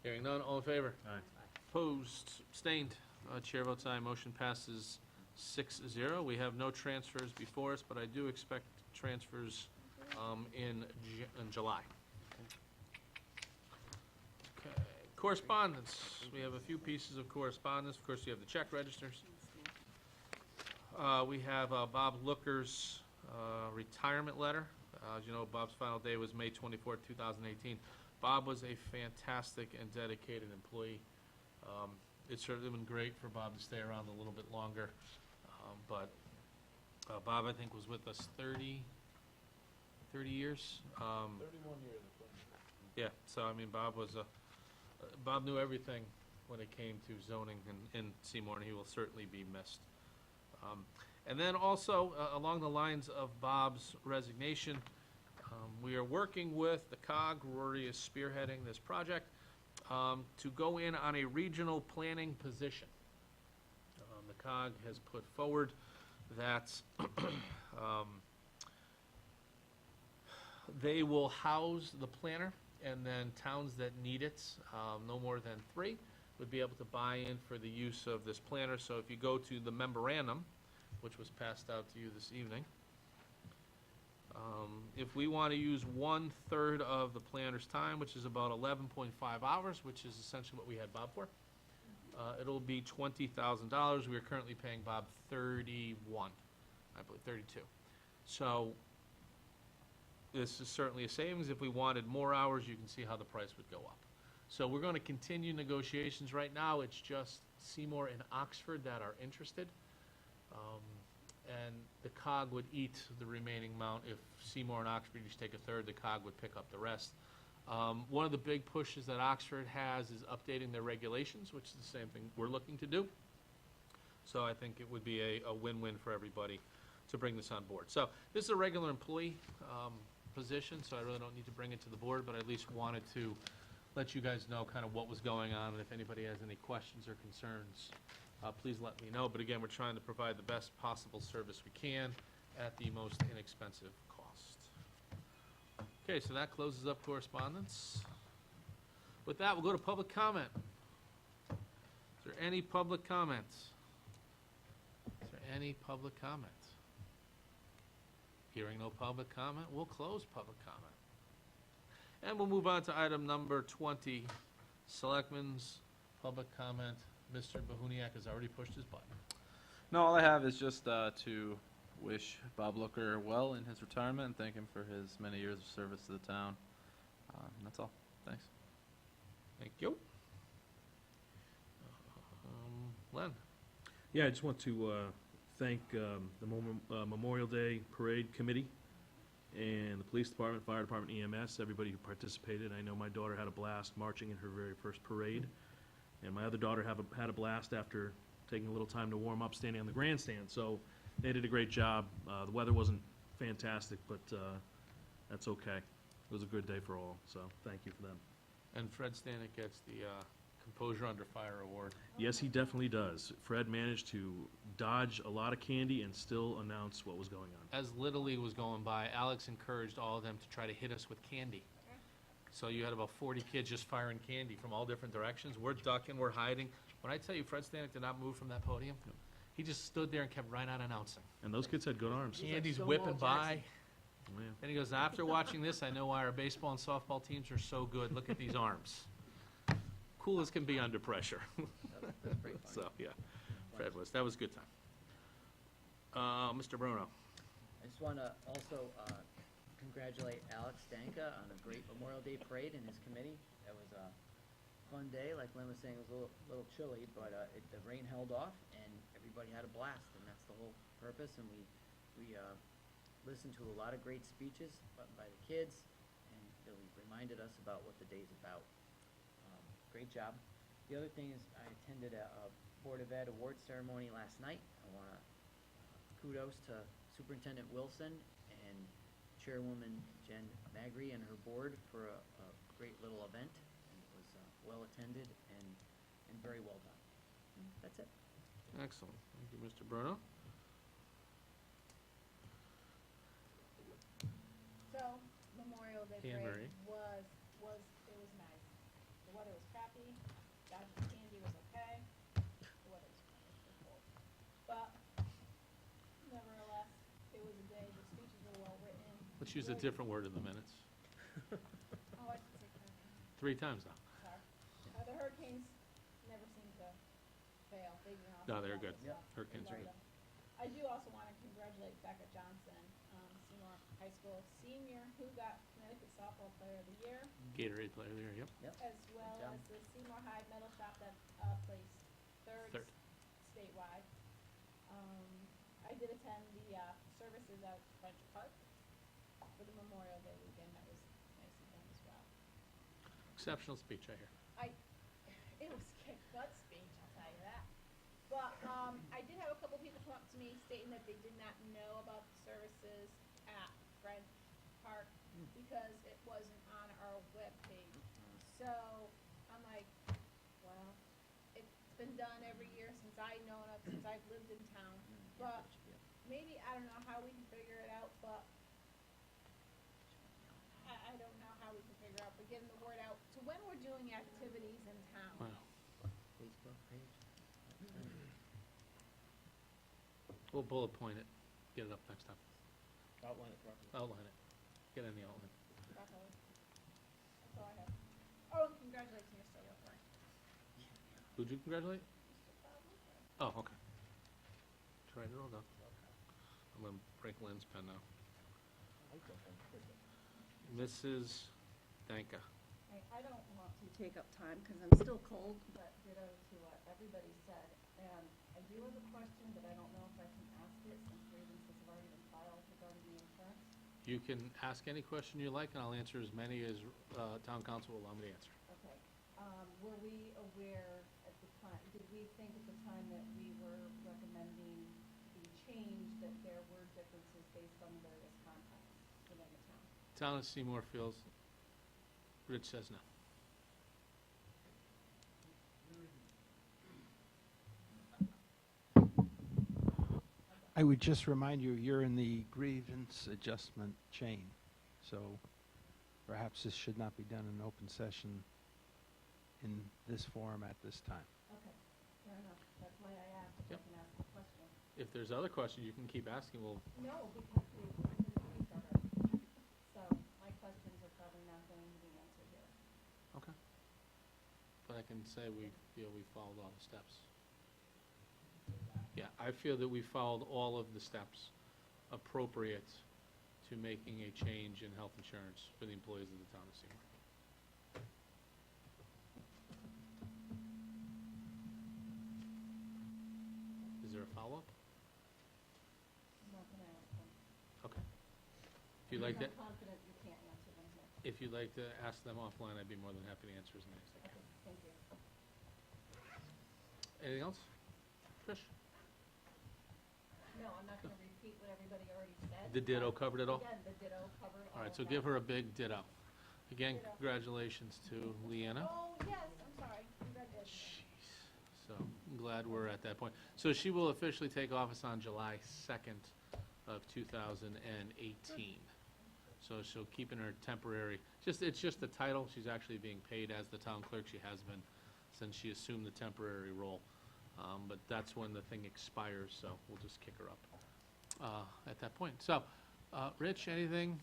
Speaker 1: Hearing none, all in favor?
Speaker 13: Aye.
Speaker 1: Opposed, abstained, chair votes aye, motion passes 6-0. We have no transfers before us, but I do expect transfers in July. Okay, Correspondence. We have a few pieces of correspondence. Of course, you have the check registers. We have Bob Looker's retirement letter. As you know, Bob's final day was May 24th, 2018. Bob was a fantastic and dedicated employee. It's certainly been great for Bob to stay around a little bit longer. But Bob, I think, was with us 30 years.
Speaker 13: 31 years.
Speaker 1: Yeah, so I mean, Bob was Bob knew everything when it came to zoning in Seymour, and he will certainly be missed. And then also, along the lines of Bob's resignation, we are working with the COG. Rory is spearheading this project to go in on a regional planning position. The COG has put forward that they will house the planner, and then towns that need it, no more than 3, would be able to buy in for the use of this planner. So if you go to the memorandum, which was passed out to you this evening, if we want to use 1/3 of the planner's time, which is about 11.5 hours, which is essentially what we had Bob for, it'll be $20,000. We are currently paying Bob 31, I believe, 32. So this is certainly a savings. If we wanted more hours, you can see how the price would go up. So we're going to continue negotiations. Right now, it's just Seymour and Oxford that are interested. And the COG would eat the remaining amount. If Seymour and Oxford each take 1/3, the COG would pick up the rest. One of the big pushes that Oxford has is updating their regulations, which is the same thing we're looking to do. So I think it would be a win-win for everybody to bring this on board. So this is a regular employee position, so I really don't need to bring it to the board, but I at least wanted to let you guys know kind of what was going on, and if anybody has any questions or concerns, please let me know. But again, we're trying to provide the best possible service we can at the most inexpensive cost. Okay, so that closes up correspondence. With that, we'll go to public comment. Is there any public comments? Is there any public comment? Hearing no public comment, we'll close public comment. And we'll move on to item number 20, Selectmen's public comment. Mr. Bahuniak has already pushed his button.
Speaker 14: No, all I have is just to wish Bob Looker well in his retirement and thank him for his many years of service to the town. That's all. Thanks.
Speaker 1: Thank you. Len?
Speaker 13: Yeah, I just want to thank the Memorial Day Parade Committee and the Police Department, Fire Department, EMS, everybody who participated. I know my daughter had a blast marching in her very first parade, and my other daughter had a blast after taking a little time to warm up standing on the grandstand. So they did a great job. The weather wasn't fantastic, but that's okay. It was a good day for all, so thank you for them.
Speaker 1: And Fred Stanek gets the Composure Under Fire Award.
Speaker 13: Yes, he definitely does. Fred managed to dodge a lot of candy and still announce what was going on.
Speaker 1: As Little League was going by, Alex encouraged all of them to try to hit us with candy. So you had about 40 kids just firing candy from all different directions. We're ducking, we're hiding. When I tell you Fred Stanek did not move from that podium, he just stood there and kept right on announcing.
Speaker 13: And those kids had good arms.
Speaker 1: Candy's whipping by.
Speaker 13: Oh, yeah.
Speaker 1: And he goes, after watching this, I know why our baseball and softball teams are so good. Look at these arms. Cool as can be under pressure.
Speaker 15: That's pretty fun.
Speaker 1: So, yeah, Fred was. That was a good time. Mr. Bruno.
Speaker 15: I just want to also congratulate Alex Stanka on a great Memorial Day parade and his committee. That was a fun day. Like Len was saying, it was a little chilly, but the rain held off and everybody had a blast, and that's the whole purpose. And we listened to a lot of great speeches by the kids, and they reminded us about what the day's about. Great job. The other thing is I attended a Board of Ed award ceremony last night. I want to kudos to Superintendent Wilson and Chairwoman Jen Magri and her board for a great little event. And it was well attended and very well done. And that's it.
Speaker 1: Excellent. Thank you, Mr. Bruno.
Speaker 9: So, Memorial Day
Speaker 1: Anne
Speaker 9: parade
Speaker 1: Marie.
Speaker 9: was nice. The weather was crappy, dodging candy was okay, the weather was pretty cold. But, nevertheless, it was a day, the speeches were well written.
Speaker 1: Let's use a different word in the minutes.
Speaker 9: Oh, I should say crappy.
Speaker 1: 3 times now.
Speaker 9: Sorry. The Hurricanes never seem to fail. They,
Speaker 1: No, they're good.
Speaker 9: Yep.
Speaker 1: Hurricanes are good.
Speaker 9: I do also want to congratulate Becca Johnson, Seymour High School senior, who got Connecticut Softball Player of the Year,
Speaker 1: Gatorade player there, yep.
Speaker 9: as well
Speaker 15: job.
Speaker 9: as the Seymour High Metal Shop that placed third.
Speaker 1: Third.
Speaker 9: Statewide. I did attend the services at French Park for the Memorial Day weekend. That was nice of them as well.
Speaker 1: Exceptional speech, I hear.
Speaker 9: It was kick butt speech, I'll tell you that. But I did have a couple people come up to me stating that they did not know about the services at French Park because it wasn't on our webpage. So I'm like, well, it's been done every year since I've known of, since I've lived in town. But maybe, I don't know how we can figure it out, but I don't know how we can figure out, but getting the word out to when we're doing activities in town.
Speaker 1: Wow.
Speaker 15: Facebook page.
Speaker 1: We'll bullet point it, get it up next time.
Speaker 14: Outline it properly.
Speaker 1: Outline it, get in the outline.
Speaker 9: Definitely. That's all I have. Oh, and congratulations, Mr. Wilford.
Speaker 1: Who'd you congratulate? Oh, okay. Should I write it all down? I'm gonna break Lynn's pen now. Mrs. Danka.
Speaker 7: I don't want to take up time because I'm still cold, but ditto to what everybody said. And I do have a question, but I don't know if I can ask it since grievances have already been filed regarding the insurance.
Speaker 1: You can ask any question you like, and I'll answer as many as town council will allow me to answer.
Speaker 7: Okay. Were we aware at the time, did we think at the time that we were recommending the change that there were differences based on the various contacts within the town?
Speaker 1: Town of Seymour feels, Rich says no.
Speaker 16: I would just remind you, you're in the grievance adjustment chain, so perhaps this should not be done in open session in this forum at this time.
Speaker 7: Okay, fair enough. That's why I asked if I
Speaker 1: Yep.
Speaker 7: can ask the question.
Speaker 1: If there's other questions, you can keep asking. We'll,
Speaker 7: No, because we've been briefed already. So my questions are probably not going to be answered here.
Speaker 1: okay. But I can say we feel we followed all the steps. Yeah, I feel that we followed all of the steps appropriate to making a change in health insurance for the employees of the town of Seymour. Is there a follow-up?
Speaker 7: I'm not going to ask them.
Speaker 1: Okay. If you'd like to,
Speaker 7: I'm confident you can't answer them here.
Speaker 1: if you'd like to ask them offline, I'd be more than happy to answer as many as I
Speaker 7: Okay,
Speaker 1: can.
Speaker 7: thank you.
Speaker 1: Anything else? Trish?
Speaker 7: No, I'm not going to repeat what everybody already said.
Speaker 1: The ditto covered it all?
Speaker 7: Again, the ditto covered all
Speaker 1: All right,
Speaker 7: of
Speaker 1: so
Speaker 7: that.
Speaker 1: give her a big ditto. Again,
Speaker 9: Ditto.
Speaker 1: congratulations to Leanna.
Speaker 9: Oh, yes, I'm sorry. Congratulations.
Speaker 1: Jeez. So I'm glad we're at that point. So she will officially take office on July 2nd of 2018. So she'll keep in her temporary, it's just the title. She's actually being paid as the town clerk. She has been since she assumed the temporary role. But that's when the thing expires, so we'll just kick her up at that point. So, Rich, anything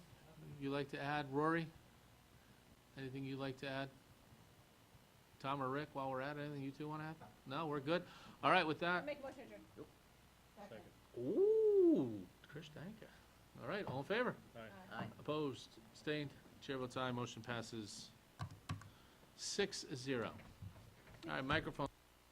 Speaker 1: you'd like to add? Rory, anything you'd like to add? Tom or Rick, while we're at it, anything you two want to add? No, we're good? All right, with that.
Speaker 9: Make a motion adjourn.
Speaker 7: Second.
Speaker 1: Ooh, Trish Danka. All right, all in favor?
Speaker 15: Aye.
Speaker 1: Opposed? Abstained? Chair votes aye. Motion passes 6-0. All right, microphone.